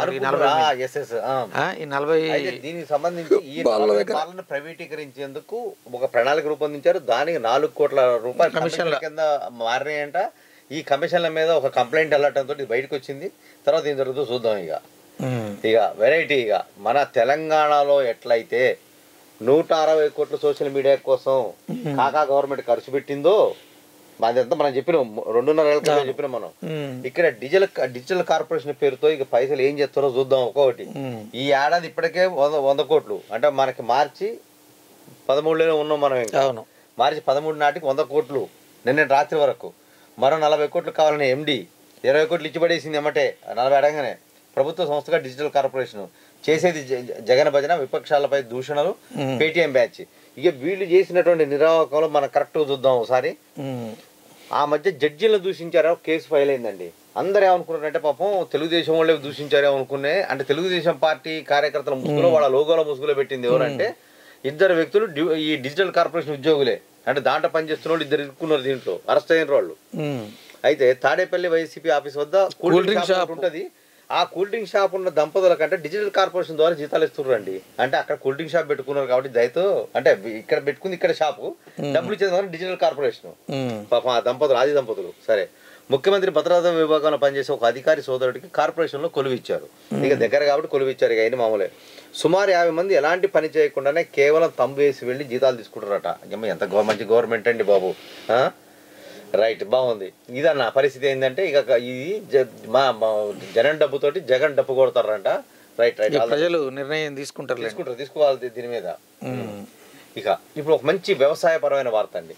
దీనికి సంబంధించి ఈ పాలన ప్రైవేటీకరించేందుకు ఒక ప్రణాళిక రూపొందించారు. దానికి 4 కోట్ల రూపాయలు కమిషన్ల కింద మారినాయంట. ఈ కమిషన్ల మీద ఒక కంప్లైంట్ వెళ్ళటంతో ఇది బయటకు వచ్చింది. తర్వాత ఏం జరుగుతుందో చూద్దాం. ఇక వెరైటీగా మన తెలంగాణలో ఎట్లయితే 160 కోట్ల సోషల్ మీడియా కోసం కాకా గవర్నమెంట్ ఖర్చు పెట్టిందో, అదంతా మనం చెప్పినాం 2.5 ఏళ్ళ చెప్పినాం మనం. ఇక్కడ డిజిటల్ కార్పొరేషన్ పేరుతో ఇక పైసలు ఏం చేస్తారో చూద్దాం ఒక్కొక్కటి. ఈ ఏడాది ఇప్పటికే 100 కోట్లు అంటే మనకి మార్చి 13లోనే ఉన్నాం మనం. ఇంకా మార్చి 13 నాటికి 100 కోట్లు నిన్న రాత్రి వరకు. మరో 40 కోట్లు కావాలని ఎండి 20 కోట్లు ఇచ్చి పడేసింది ఎమ్మటే. 40 అడగానే ప్రభుత్వ సంస్థగా డిజిటల్ కార్పొరేషన్ చేసేది జగన్ భజన, విపక్షాలపై దూషణలు, పేటీఎం బ్యాచ్. ఇక వీళ్ళు చేసినటువంటి నిర్వాహకంలో మనం కరెక్ట్గా చూద్దాం ఒకసారి. ఆ మధ్య జడ్జీలను దూషించారో కేసు ఫైల్ అయిందండి. అందరూ ఏమనుకున్నారంటే పాపం తెలుగుదేశం వాళ్ళే దూషించారో అనుకునే. అంటే తెలుగుదేశం పార్టీ కార్యకర్తల ముసుగులో వాళ్ళ లోగోల ముసుగులో పెట్టింది ఎవరంటే 2 వ్యక్తులు ఈ డిజిటల్ కార్పొరేషన్ ఉద్యోగులే. అంటే దాంట్లో పనిచేస్తున్న వాళ్ళు 2 ఇరుక్కున్నారు దీంట్లో, అరెస్ట్ అయిన వాళ్ళు. అయితే తాడేపల్లి వైసీపీ ఆఫీస్ వద్ద కూల్ డ్రింక్ షాప్ ఉంటుంది. ఆ కూల్ డ్రింక్ షాప్ ఉన్న దంపతుల కంటే డిజిటల్ కార్పొరేషన్ ద్వారా జీతాలు ఇస్తున్నారండి. అంటే అక్కడ కూల్ డ్రింక్ షాప్ పెట్టుకున్నారు కాబట్టి దయతో, అంటే ఇక్కడ పెట్టుకుంది ఇక్కడ షాపు, డబ్బులు ఇచ్చేది డిజిటల్ కార్పొరేషన్. పాపం ఆ దంపతులు, ఆది దంపతులు. సరే, ముఖ్యమంత్రి భద్రతా విభాగంలో పనిచేసే ఒక అధికారి సోదరుడికి కార్పొరేషన్లో కొలువిచ్చారు. ఇక దగ్గర కాబట్టి కొలువిచ్చారు. ఇక అయిన మామూలే. సుమారు 50 మంది ఎలాంటి పని చేయకుండానే కేవలం తంబు వేసి వెళ్ళి జీతాలు తీసుకుంటారట. ఎంత మంచి గవర్నమెంట్ అండి బాబు. రైట్, బాగుంది. ఇదన్న పరిస్థితి ఏంటంటే ఇక ఇది మా జగన్ డబ్బుతోటి జగన్ డబ్బు కొడతారంట. రైట్ రైట్, ప్రజలు నిర్ణయం తీసుకోవాలి దీని మీద. ఇక ఇప్పుడు ఒక మంచి వ్యవసాయపరమైన వార్త అండి.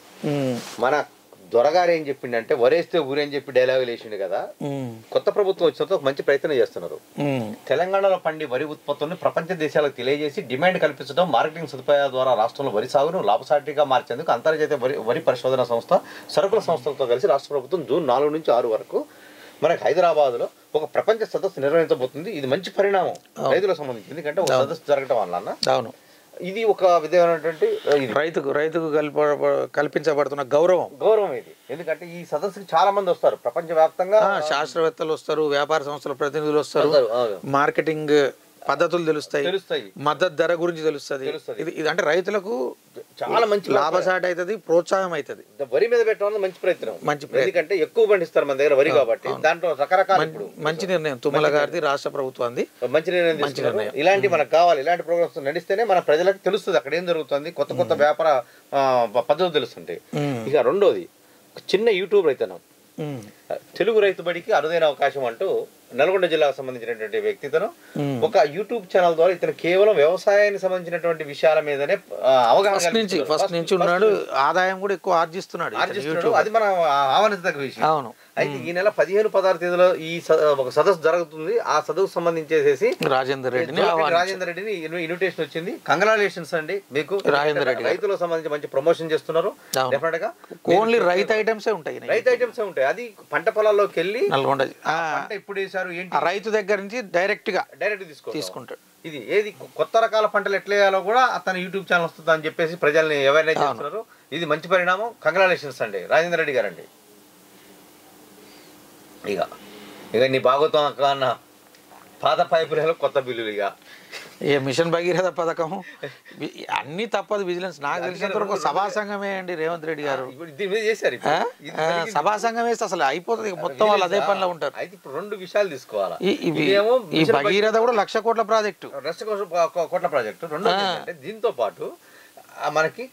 మన దొరగారు ఏం చెప్పిండంటే వరేస్తే ఊరేని చెప్పి డైలాగులు వేసిండు కదా. కొత్త ప్రభుత్వం వచ్చినంత ఒక మంచి ప్రయత్నం చేస్తున్నారు. తెలంగాణలో పండి వరి ఉత్పత్తులను ప్రపంచ దేశాలకు తెలియజేసి డిమాండ్ కల్పించడం, మార్కెటింగ్ సదుపాయాల ద్వారా రాష్ట్రంలో వరి సాగును లాభసాటిగా మార్చేందుకు అంతర్జాతీయ వరి పరిశోధన సంస్థ, సరుకుల సంస్థలతో కలిసి రాష్ట్ర ప్రభుత్వం జూన్ 4 నుంచి 6 వరకు మనకి హైదరాబాద్లో ఒక ప్రపంచ సదస్సు నిర్వహించబోతుంది. ఇది మంచి పరిణామం రైతులకు సంబంధించి. ఎందుకంటే ఒక సదస్సు జరగడం వల్ల ఇది ఒక విధమైనటువంటి రైతుకు కల్పించబడుతున్న గౌరవం ఇది. ఎందుకంటే ఈ సదస్సుకి చాలా మంది వస్తారు, ప్రపంచవ్యాప్తంగా శాస్త్రవేత్తలు వస్తారు, వ్యాపార సంస్థల ప్రతినిధులు వస్తారు, మార్కెటింగ్ పద్ధతులు తెలుస్తాయి, మద్దతు ధర గురించి తెలుస్తుంది. ఇది అంటే రైతులకు చాలా మంచి లాభసాటి అవుతుంది, ప్రోత్సాహం అవుతుంది. వరి మీద పెట్టడం మంచి ప్రయత్నం. ఎందుకంటే ఎక్కువ పండిస్తారు మన దగ్గర వరి కాబట్టి. దాంట్లో రకరకాల మంచి నిర్ణయం తుమ్మల గారిది, రాష్ట్ర ప్రభుత్వాన్ని మంచి నిర్ణయం. ఇలాంటి మనకు కావాలి, ఇలాంటి ప్రోగ్రామ్స్ నడిస్తేనే మన ప్రజలకు తెలుస్తుంది అక్కడ ఏం జరుగుతుంది, కొత్త కొత్త వ్యాపార పద్ధతులు తెలుస్తుంటాయి. ఇక రెండోది, చిన్న యూట్యూబర్ అయితేనా తెలుగు రైతు బడికి అరుదైన అవకాశం అంటూ నల్గొండ జిల్లాకు సంబంధించినటువంటి వ్యక్తితను ఒక యూట్యూబ్ ఛానల్ ద్వారా ఇతను కేవలం వ్యవసాయానికి సంబంధించినటువంటి విషయాల మీదనే అవగాహన ఫస్ట్ నుంచి ఉన్నాడు, ఆదాయం కూడా ఎక్కువ ఆర్జిస్తున్నాడు. అది మనం ఆహ్వానించదగ్గ విషయం. అవును. అయితే ఈ నెల 15-16 తేదీలో ఈ ఒక సదస్సు జరుగుతుంది. ఆ సదస్సు సంబంధించేసేసి రాజేందర్ రెడ్డిని ఇన్విటేషన్ వచ్చింది. కంగ్రాచులేషన్స్ అండి మీకు. రాజేందర్ రెడ్డి రైతులకు సంబంధించి మంచి ప్రమోషన్ చేస్తున్నారు. డెఫినెట్ గా ఓన్లీ రైతు ఐటమ్సే ఉంటాయి. రైతు ఐటమ్సే ఉంటాయి. అది పంట పొలాల్లోకి వెళ్ళి నల్గొండ పంట ఇప్పుడు వేసారు ఏంటి రైతు దగ్గర నుంచి డైరెక్ట్ తీసుకుంటాడు. ఇది ఏది కొత్త రకాల పంటలు ఎట్లా వేయాలో కూడా అతను యూట్యూబ్ ఛానల్ వస్తుంది అని చెప్పేసి ప్రజల్ని అవేర్నెస్ చేస్తున్నారు. ఇది మంచి పరిణామం. కంగ్రాచులేషన్స్ అండి రాజేందర్ రెడ్డి గారండి. ఇక నీ భాగవతం అన్న పాత పైపులలో కొత్త బిల్లులు ఇక మిషన్ భగీరథ పథకం అన్ని తప్పదు. విజిలెన్స్ నాకు తెలిసినంత వరకు సభా సంఘమే అండి రేవంత్ రెడ్డి గారు చేశారు. సభా సంఘం వేస్తే అసలు అయిపోతుంది, మొత్తం వాళ్ళు అదే పనిలో ఉంటారు. అయితే ఇప్పుడు 2 విషయాలు తీసుకోవాలి. ఈ భగీరథ కూడా 1,00,000 కోట్ల ప్రాజెక్టు, 1,00,000 కోట్ల ప్రాజెక్టు. రెండోది దీంతో పాటు మనకి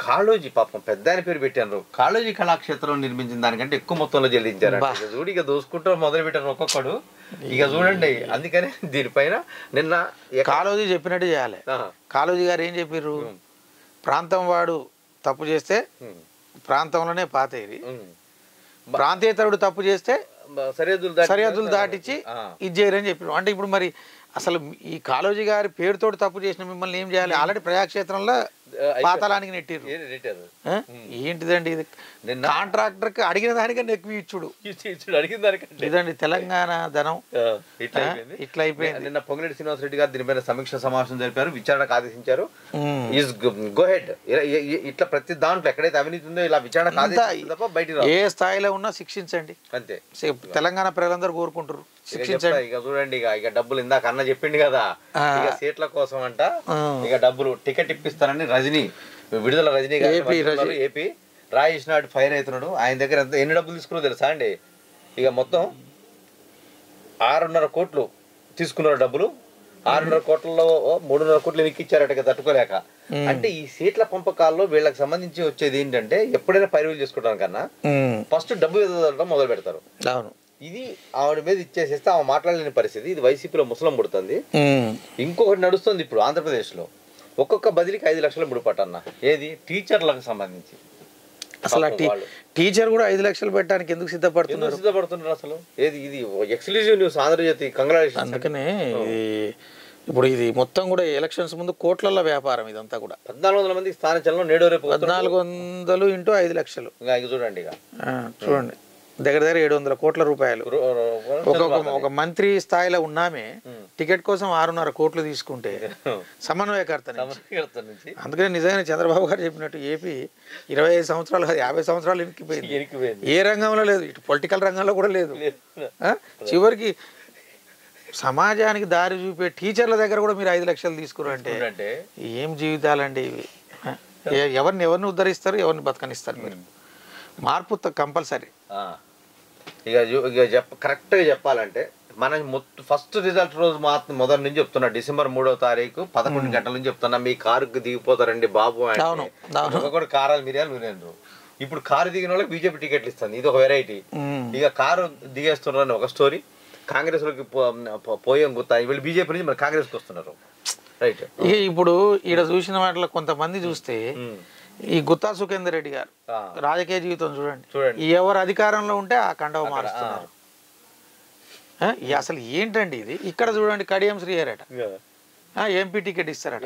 కాళోజీ పాపం పెద్ద ఆయన పేరు పెట్టారు. కాళోజీ కళాక్షేత్రం నిర్మించిన దానికంటే ఎక్కువ మొత్తంలో చెల్లించారు. చూడు ఇక దోసుకుంటూ మొదలు పెట్టారు ఒక్కొక్కడు. ఇక చూడండి, అందుకనే దీనిపైన నిన్న కాళోజీ చెప్పినట్టు చేయాలి. కాళోజీ గారు ఏం చెప్పారు, ప్రాంతం వాడు తప్పు చేస్తే ప్రాంతంలోనే పాతేరి, ప్రాంతేతరుడు తప్పు చేస్తే సరిహద్దులు దాటించి ఇది చేయరని చెప్పారు. అంటే ఇప్పుడు మరి అసలు ఈ కాళోజీ గారి పేరుతోటి తప్పు చేసిన మిమ్మల్ని ఏం చేయాలి? ఆల్రెడీ ప్రజాక్షేత్రంలో పాతాళానికి నెట్టిరు. ఏంటిదండి ఇది? కాంట్రాక్టర్ కి అడిగిన దానికన్నా ఎక్కువ ఇచ్చుడు. ఇదండి తెలంగాణ ధనం ఇట్లా అయిపోయింది. నిన్న పొంగిరెడ్డి శ్రీనివాసరెడ్డి గారు దీనిపైన సమీక్ష సమావేశం జరిపారు, విచారణకు ఆదేశించారు. గో హెడ్ ఇట్లా ప్రతి దాంట్లో ఎక్కడైతే అవినీతి ఉందో ఇలా విచారణ బయట ఏ స్థాయిలో ఉన్నా శిక్షించండి అంతే. తెలంగాణ ప్రజలందరూ కోరుకుంటారు శిక్షించండి. ఇక చూడండి, ఇక డబ్బులు ఇందాక అన్న చెప్పింది కదా, ఇక సీట్ల కోసం అంట ఇక డబ్బులు టికెట్ ఇప్పిస్తారని రజనీ విడుదల రజనీ గారు ఏపీ రాజేష్ ఫైర్ అవుతున్నాడు. ఆయన దగ్గర ఎంత ఎన్ని డబ్బులు తీసుకున్నారో తెలుసా అండి? ఇక మొత్తం 6.5 కోట్లు తీసుకున్నారు డబ్బులు. 6.5 కోట్లలో 3.5 కోట్లు ఎక్కిచ్చారట తట్టుకోలేక. అంటే ఈ సీట్ల పంపకాల్లో వీళ్ళకి సంబంధించి వచ్చేది ఏంటంటే, ఎప్పుడైనా పైరువులు చేసుకోవడానికి కన్నా ఫస్ట్ డబ్బు ఎదగడం మొదలు పెడతారు. ఇది ఆవిడ మీద ఇచ్చేసేస్తే ఆమె మాట్లాడలేని పరిస్థితి. ఇది వైసీపీలో ముసలం పుడుతుంది. ఇంకొకటి నడుస్తుంది ఇప్పుడు ఆంధ్రప్రదేశ్ లో, ఒక్కొక్క బదిలీకి 5 లక్షల ముడిపట్టన్న. ఏది? టీచర్లకు సంబంధించి. అసలు టీచర్ కూడా 5 లక్షలు పెట్టడానికి ఎందుకు సిద్ధపడుతున్నారు అసలు? ఏది? ఇది ఎక్స్క్లూజివ్ న్యూస్ ఆంధ్రజ్యోతి. కంగ్రాచులేషన్స్. అందుకనే ఇప్పుడు ఇది మొత్తం కూడా ఎలక్షన్స్ ముందు కోట్ల వ్యాపారం ఇదంతా కూడా. 1,400 మంది స్థాన చలనం నేడు రేపు 1,400 ఇంటూ 5 లక్షలు. ఇక చూడండి, ఇక చూడండి దగ్గర 700 కోట్ల రూపాయలు. ఒక మంత్రి స్థాయిలో ఉన్నామే టికెట్ కోసం 6.5 కోట్లు తీసుకుంటే సమన్వయకర్త నుంచి. అందుకని నిజంగానే చంద్రబాబు గారు చెప్పినట్టు ఏపీ 25 సంవత్సరాలు 50 సంవత్సరాలు ఇరికిపోయింది. ఏ రంగంలో లేదు, ఇటు పొలిటికల్ రంగంలో కూడా లేదు. చివరికి సమాజానికి దారి చూపే టీచర్ల దగ్గర కూడా మీరు 5 లక్షలు తీసుకురంటే ఏం జీవితాలండి ఇవి? ఎవరిని ఉద్ధరిస్తారు, ఎవరిని బతకనిస్తారు? మీరు మార్పు కంపల్సరీ. ఇక కరెక్ట్గా చెప్పాలంటే మనం ఫస్ట్ రిజల్ట్ రోజు మొదటి నుంచి చెప్తున్నా, డిసెంబర్ 3వ తారీఖు 11 గంటల నుంచి చెప్తున్నా, మీ కారుకి దిగిపోతారండి బాబు అంటే కూడా కారాలు మిరియాలు. ఇప్పుడు కారు దిగిన వాళ్ళకి బీజేపీ టికెట్లు ఇస్తుంది. ఇది ఒక వెరైటీ. ఇక కారు దిగేస్తున్నారని ఒక స్టోరీ. కాంగ్రెస్ లోకి పోయాం గుర్తా, వీళ్ళు బీజేపీ నుంచి మరి కాంగ్రెస్కి వస్తున్నారు. రైట్. ఇక ఇప్పుడు ఈడ చూసిన వాటిలో కొంతమంది చూస్తే ఈ గుత్తా సుఖేందర్ రెడ్డి గారు రాజకీయ జీవితం చూడండి. ఎవరు అధికారంలో ఉంటే ఆ కండవ మారుస్తున్నారు. అసలు ఏంటండి ఇది? ఇక్కడ చూడండి, కడియం శ్రీహరట ఎంపీ టికెట్ ఇస్తారట.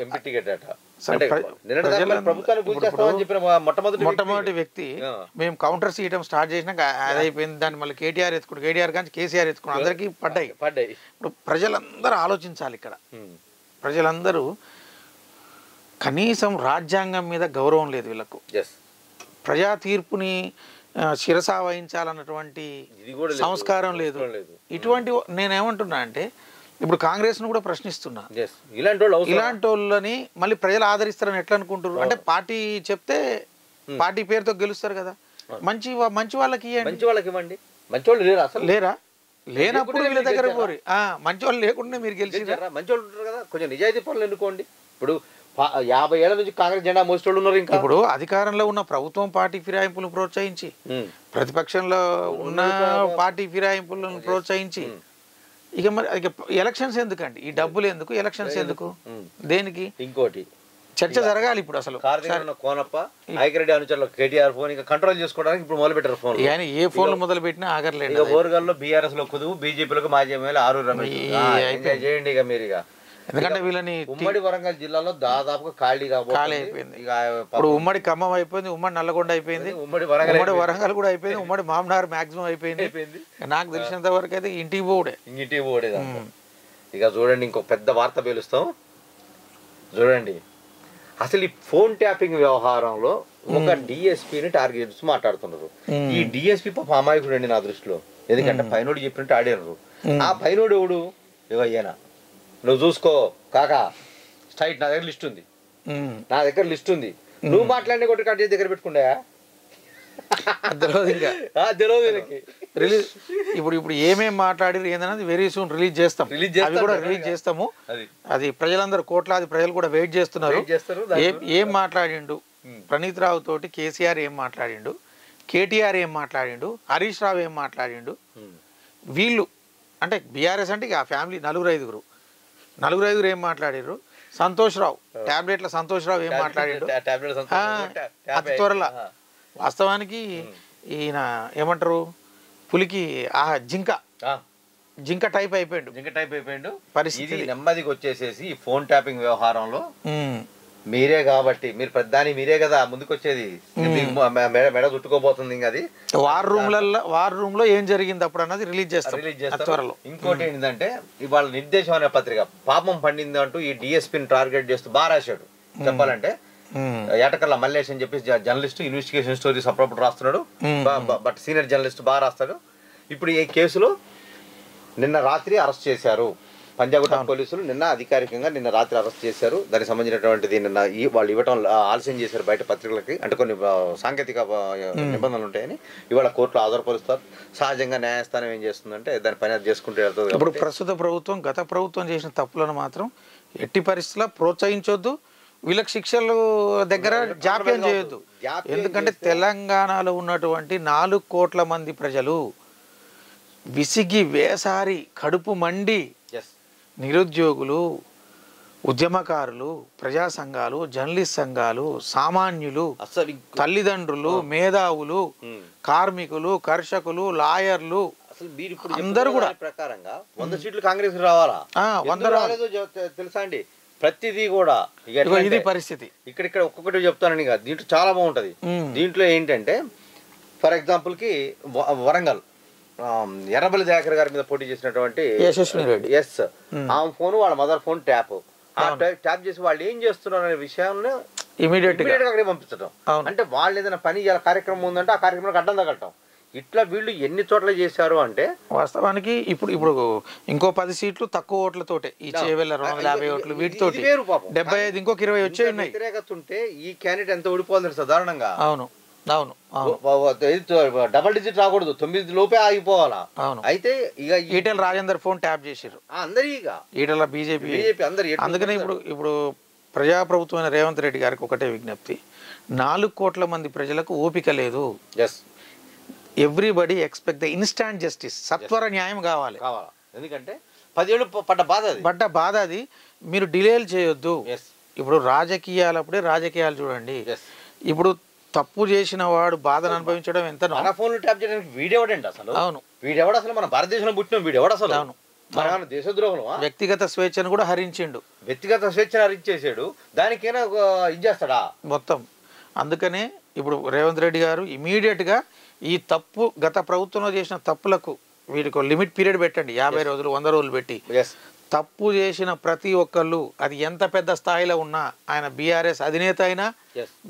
మొట్టమొదటి వ్యక్తి మేము కౌంటర్ సీయటం స్టార్ట్ చేసినాక అది అయిపోయింది. దాన్ని మళ్ళీ కేటీఆర్ ఎత్తుకుని, కేటీఆర్ కానీ కేసీఆర్ ఎత్తుకుని అందరికీ పడ్డాయి. ఇప్పుడు ప్రజలందరూ ఆలోచించాలి. ఇక్కడ ప్రజలందరూ కనీసం రాజ్యాంగం మీద గౌరవం లేదు వీళ్ళకు. ప్రజా తీర్పుని శిరసా వహించాలన్నటువంటి సంస్కారం లేదు. ఇటువంటి నేనేమంటున్నా అంటే, ఇప్పుడు కాంగ్రెస్ ను కూడా ప్రశ్నిస్తున్నా, ఇలాంటి వాళ్ళని మళ్ళీ ప్రజలు ఆదరిస్తారని ఎట్లా అనుకుంటారు? అంటే పార్టీ చెప్తే పార్టీ పేరుతో గెలుస్తారు కదా. మంచి వాళ్ళకి ఇవ్వండి. మంచి వాళ్ళు లేరా? లేనప్పుడు వీళ్ళ దగ్గర పోరి. మంచి వాళ్ళు లేకుండా మీరు గెలిచారా? మంచి వాళ్ళు ఉంటారు కదా, కొంచెం నిజాయితీ పనులు ఎన్నుకోండి. ఇప్పుడు 50 ఏళ్ల నుంచి కాంగ్రెస్ జెండా మోసేటోళ్ళు ఉన్నారు. ఇంకా ఇప్పుడు అధికారంలో ఉన్న ప్రభుత్వం పార్టీ ఫిరాయింపులను ప్రోత్సహించి, ప్రతిపక్షంలో ఉన్న పార్టీ ఫిరాయింపులను ప్రోత్సహించి, ఇక మరి ఇక ఎలక్షన్స్ ఎందుకండి? ఈ డబ్బులు ఎందుకు, ఎలక్షన్స్ ఎందుకు, దేనికి? ఇంకోటి చర్చ జరగాలి ఇప్పుడు. అసలు కోనప్ప ఐకరెడ్డి అనుచరులు కేటీఆర్ ఫోన్ ఇంకా కంట్రోల్ చేసుకోవడానికి ఇప్పుడు మొదలు పెట్టారు. ఫోన్ ఆయన ఏ ఫోన్లు మొదలు పెట్టినా ఆగర్లేదు. ఓరుగల్లో బీఆర్ఎస్ లో కుదువు, బీజేపీలకు మాజీ ఎమ్మెల్యే ఆరు రమేష్ చేయండి ఇక మీరు. ఇక ఎందుకంటే వీళ్ళని ఉమ్మడి వరంగల్ జిల్లాలో దాదాపుగా ఖాళీ అయిపోయింది. ఇప్పుడు ఉమ్మడి ఖమ్మం అయిపోయింది, ఉమ్మడి నల్లగొండ అయిపోయింది, ఉమ్మడి వరంగల్ కూడా అయిపోయింది, ఉమ్మడి మామనార్ మాక్సిమం అయిపోయింది. నాకు తెలిసినంత వరకు అయితే ఇంటికి పోడే. ఇక చూడండి, ఇంకో పెద్ద వార్త పేలుస్తాం చూడండి. అసలు ఈ ఫోన్ ట్యాపింగ్ వ్యవహారంలో ఒక డిఎస్పీని టార్గెట్ చేసి మాట్లాడుతున్నారు. ఈ డిఎస్పీ పాప అమాయకుడు అండి నా దృష్టిలో. ఎందుకంటే పైనోడు చెప్పినట్టు ఆడినారు. ఆ పైనోడు ఎవడు? అయ్యానా నువ్వు చూసుకో కాకా, స్ట్రైట్ నా దగ్గర లిస్ట్ ఉంది, నువ్వు మాట్లాడిన కొట్టి కట్ చేసి దగ్గర పెట్టుకుంటా రిలీజ్. ఇప్పుడు ఏమేమి మాట్లాడారు ఏందన్నది వెరీ సూన్ రిలీజ్ చేస్తాం. అవి కూడా రిలీజ్ చేస్తాము. అది ప్రజలందరూ, కోట్లాది ప్రజలు కూడా వెయిట్ చేస్తున్నారు. ఏం మాట్లాడిండు ప్రణీత్ రావు తోటి కేసీఆర్, ఏం మాట్లాడిండు కేటీఆర్, ఏం మాట్లాడిండు హరీష్ రావు, ఏం మాట్లాడిండు వీళ్ళు. అంటే బీఆర్ఎస్ అంటే ఇక ఆ ఫ్యామిలీ నలుగురు ఐదుగురు ఏం మాట్లాడారు. సంతోష్ రావు టాబ్లెట్ల సంతోష్ రావు ఏం మాట్లాడిండు అతి త్వరలో. వాస్తవానికి ఈయన ఏమంటారు, పులికి జింక టైప్ అయిపోయిండు పరిస్థితి. నెమ్మదికి వచ్చేసేసి ఈ ఫోన్ ట్యాపింగ్ వ్యవహారంలో మీరే కాబట్టి, మీరు ప్రధాని మీరే కదా ముందుకు వచ్చేది, మెడ చుట్టుకోబోతుంది. ఇంకా అది వార్ రూమ్ లో ఏం జరిగింది అప్పుడు అన్నది రిలీజ్ చేస్తారు. ఇంకోటి ఏంటంటే, ఇవాళ నిర్దేశం అనే పత్రిక పాపం పండింది అంటూ ఈ డిఎస్పీని టార్గెట్ చేస్తూ బాగా రాశాడు. చెప్పాలంటే ఏటకల్లా మల్లేష్ అని చెప్పి జర్నలిస్ట్, ఇన్వెస్టిగేషన్ స్టోరీస్ అప్పుడప్పుడు రాస్తున్నాడు, బట్ సీనియర్ జర్నలిస్ట్ బాగా రాస్తాడు. ఇప్పుడు ఈ కేసులో నిన్న రాత్రి అరెస్ట్ చేశారు పంజాగుట్ట పోలీసులు. నిన్న అధికారికంగా నిన్న రాత్రి అరెస్ట్ చేశారు. దానికి సంబంధించినటువంటిది నిన్న వాళ్ళు ఇవ్వటం ఆలస్యం చేశారు బయట పత్రికలకి. అంటే కొన్ని సాంకేతిక నిబంధనలు ఉంటాయని ఇవాళ కోర్టులో హాజరుపరుస్తారు. సహజంగా న్యాయస్థానం ఏం చేస్తుందంటే దాని పని అది చేసుకుంటూ వెళ్తుంది. ఇప్పుడు ప్రస్తుత ప్రభుత్వం గత ప్రభుత్వం చేసిన తప్పులను మాత్రం ఎట్టి పరిస్థితుల్లో ప్రోత్సహించొద్దు. వీళ్ళకి శిక్షలు దగ్గర జాప్యం చేయొద్దు. ఎందుకంటే తెలంగాణలో ఉన్నటువంటి 4 కోట్ల మంది ప్రజలు విసిగి వేసారి కడుపు మండి నిరుద్యోగులు, ఉద్యమకారులు, ప్రజా సంఘాలు, జర్నలిస్ట్ సంఘాలు, సామాన్యులు, తల్లిదండ్రులు, మేధావులు, కార్మికులు, కర్షకులు, లాయర్లు అందరూ కూడా ప్రకారంగా 100 సీట్లు కాంగ్రెస్ రావాలా, 100 రాలేదో తెలుసా అండి. ప్రతిదీ కూడా ఇది పరిస్థితి. ఇక్కడ ఒక్కొక్కటి చెప్తానని కాదు, దీంట్లో చాలా బాగుంటది. దీంట్లో ఏంటంటే ఫర్ ఎగ్జాంపుల్ కి వరంగల్ ఎర్రబల్లి దయాకర్ గారి మీద పోటీ చేసినటువంటి ఎస్ ఆమె ఫోన్ వాళ్ళ మదర్ ఫోన్ ట్యాప్ చేసి వాళ్ళు ఏం చేస్తున్నారు అనే విషయాన్ని ఇమీడియట్ గా అక్కడే పంపించడం. అంటే వాళ్ళు ఏదైనా పని చేయాలి కార్యక్రమం ఉందంటే ఆ కార్యక్రమానికి అడ్డం తగలటం. ఇట్లా వీళ్ళు ఎన్ని చోట్ల చేశారు అంటే వాస్తవానికి ఇప్పుడు ఇంకో 10 సీట్లు తక్కువ ఓట్లతోటే ఈ చేవెళ్ళ 250 ఓట్లు వీటితోటి 75 ఇంకొక 20 వచ్చే ఉన్నాయి. వ్యతిరేకత ఉంటే ఈ క్యాండిడేట్ ఎంత ఓడిపోవాలి సాధారణంగా. అవును డబల్ డిజిట్ రాకూడదు, 9 లోపే ఆగిపోవాలా. అయితే ఇక ఈటెల రాజేందర్ ఫోన్ ట్యాప్ చేసారు అందరు, ఇక ఈటెల బీజేపీ అందరు. అందుకనే ఇప్పుడు ప్రజాప్రభుత్వమైన రేవంత్ రెడ్డి గారికి ఒకటే విజ్ఞప్తి, 4 కోట్ల మంది ప్రజలకు ఓపిక లేదు. Everybody expect the instant justice, సత్వర న్యాయం కావాలి. ఎందుకంటే 10 ఏళ్ళు పడ్డ బాధ అది. మీరు డిలేలు చేయొద్దు. ఇప్పుడు రాజకీయాలప్పుడే రాజకీయాలు చూడండి. ఇప్పుడు తప్పు చేసిన వాడు బాధను అనుభవించడం ఎంత. ఫోన్లు ట్యాప్ చేయడానికి వీడెవడండి అసలు? అవును, వీడెవడు అసలు? మన భారతదేశంలో పుట్టిన వీడెవడు అసలు? అవును, మన దేశద్రోహం. వ్యక్తిగత స్వేచ్ఛను కూడా హరించిండు, వ్యక్తిగత స్వేచ్ఛను హరించేసాడు. దానికైనా ఇచ్చేస్తాడా మొత్తం. అందుకనే ఇప్పుడు రేవంత్ రెడ్డి గారు ఇమీడియట్ గా ఈ తప్పు గత ప్రభుత్వంలో చేసిన తప్పులకు వీటికి లిమిట్ పీరియడ్ పెట్టండి, 50 రోజులు 100 రోజులు పెట్టి. తప్పు చేసిన ప్రతి ఒక్కళ్ళు, అది ఎంత పెద్ద స్థాయిలో ఉన్నా, ఆయన బీఆర్ఎస్ అధినేత అయినా,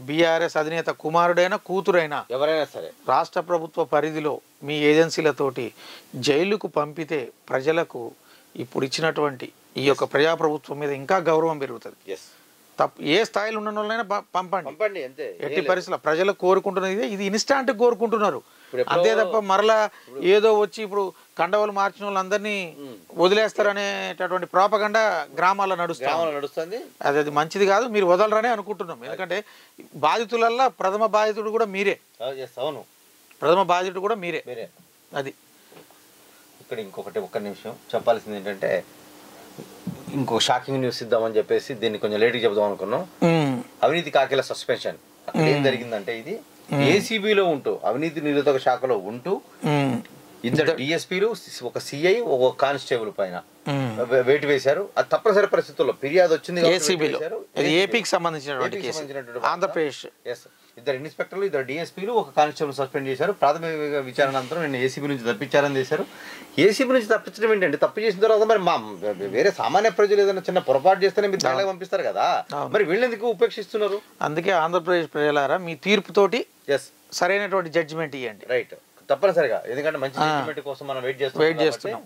బీఆర్ఎస్ అధినేత కుమారుడైనా కూతురైనా, ఎవరైనా సరే, రాష్ట్ర ప్రభుత్వ పరిధిలో మీ ఏజెన్సీలతోటి జైలుకు పంపితే ప్రజలకు ఇప్పుడు ఇచ్చినటువంటి ఈ యొక్క ప్రజాప్రభుత్వం మీద ఇంకా గౌరవం పెరుగుతుంది. ఏ స్థాయిలో ఉన్న వాళ్ళైనా పంపండి పంపండి అంతే. ఎట్టి పరిస్థితుల్లో ప్రజలు కోరుకుంటున్నది ఇది ఇన్స్టాంట్ కోరుకుంటున్నారు అంతే తప్ప మరలా ఏదో వచ్చి ఇప్పుడు కండవలు మార్చిన వాళ్ళందరినీ వదిలేస్తారనేటటువంటి ప్రాపగండా గ్రామాల్లో నడుస్తుంది. అది మంచిది కాదు, మీరు వదలరనే అనుకుంటున్నాం. ఎందుకంటే బాధితులల్లా ప్రథమ బాధితుడు కూడా మీరే. అవును, ప్రథమ బాధితుడు కూడా మీరే. అది ఇక్కడ ఇంకొకటి ఒక్క నిమిషం చెప్పాల్సింది ఏంటంటే, ఇంకో షాకింగ్ న్యూస్ ఇద్దామని చెప్పేసి దీన్ని కొంచెం లేట్గా చెబుదాం అనుకున్నాం. అవినీతి కాకిల సస్పెన్షన్. అక్కడ ఏం జరిగిందంటే, ఇది ఏసీబీలో ఉంటూ అవినీతి నిరోధక శాఖలో ఉంటూ ఇద్దరు డిఎస్పీలు, ఒక సిఐ, ఒక కానిస్టేబుల్ పైన వేటు వేశారు. అది తప్పనిసరి పరిస్థితుల్లో ఫిర్యాదు వచ్చింది. ఏపీకి సంబంధించినటువంటి ఆంధ్రప్రదేశ్. ఇద్దరు ఇన్స్పెక్టర్లు, ఇద్దరు డిఎస్పీలు, ఒక కానిస్టేబుల్ సస్పెండ్ చేశారు. ప్రాథమిక విచారణ అనంతరం నేను ఏసీబీ నుంచి తప్పించారని చేశారు. ఏసీబీ నుంచి తప్పించడం ఏంటంటే, తప్పు చేసిన తర్వాత మరి మా వేరే సామాన్య ప్రజలు ఏదైనా చిన్న పొరపాటు చేస్తేనే మీరు జైలుకి పంపిస్తారు కదా, మరి వీళ్ళెందుకు ఉపేక్షిస్తున్నారు? అందుకే ఆంధ్రప్రదేశ్ ప్రజలారా మీ తీర్పుతోటి సరైనటువంటి జడ్జిమెంట్ ఇవ్వండి. రైట్, తప్పనిసరిగా. ఎందుకంటే మంచి జడ్జిమెంట్ కోసం మనం వెయిట్ చేస్తున్నాం.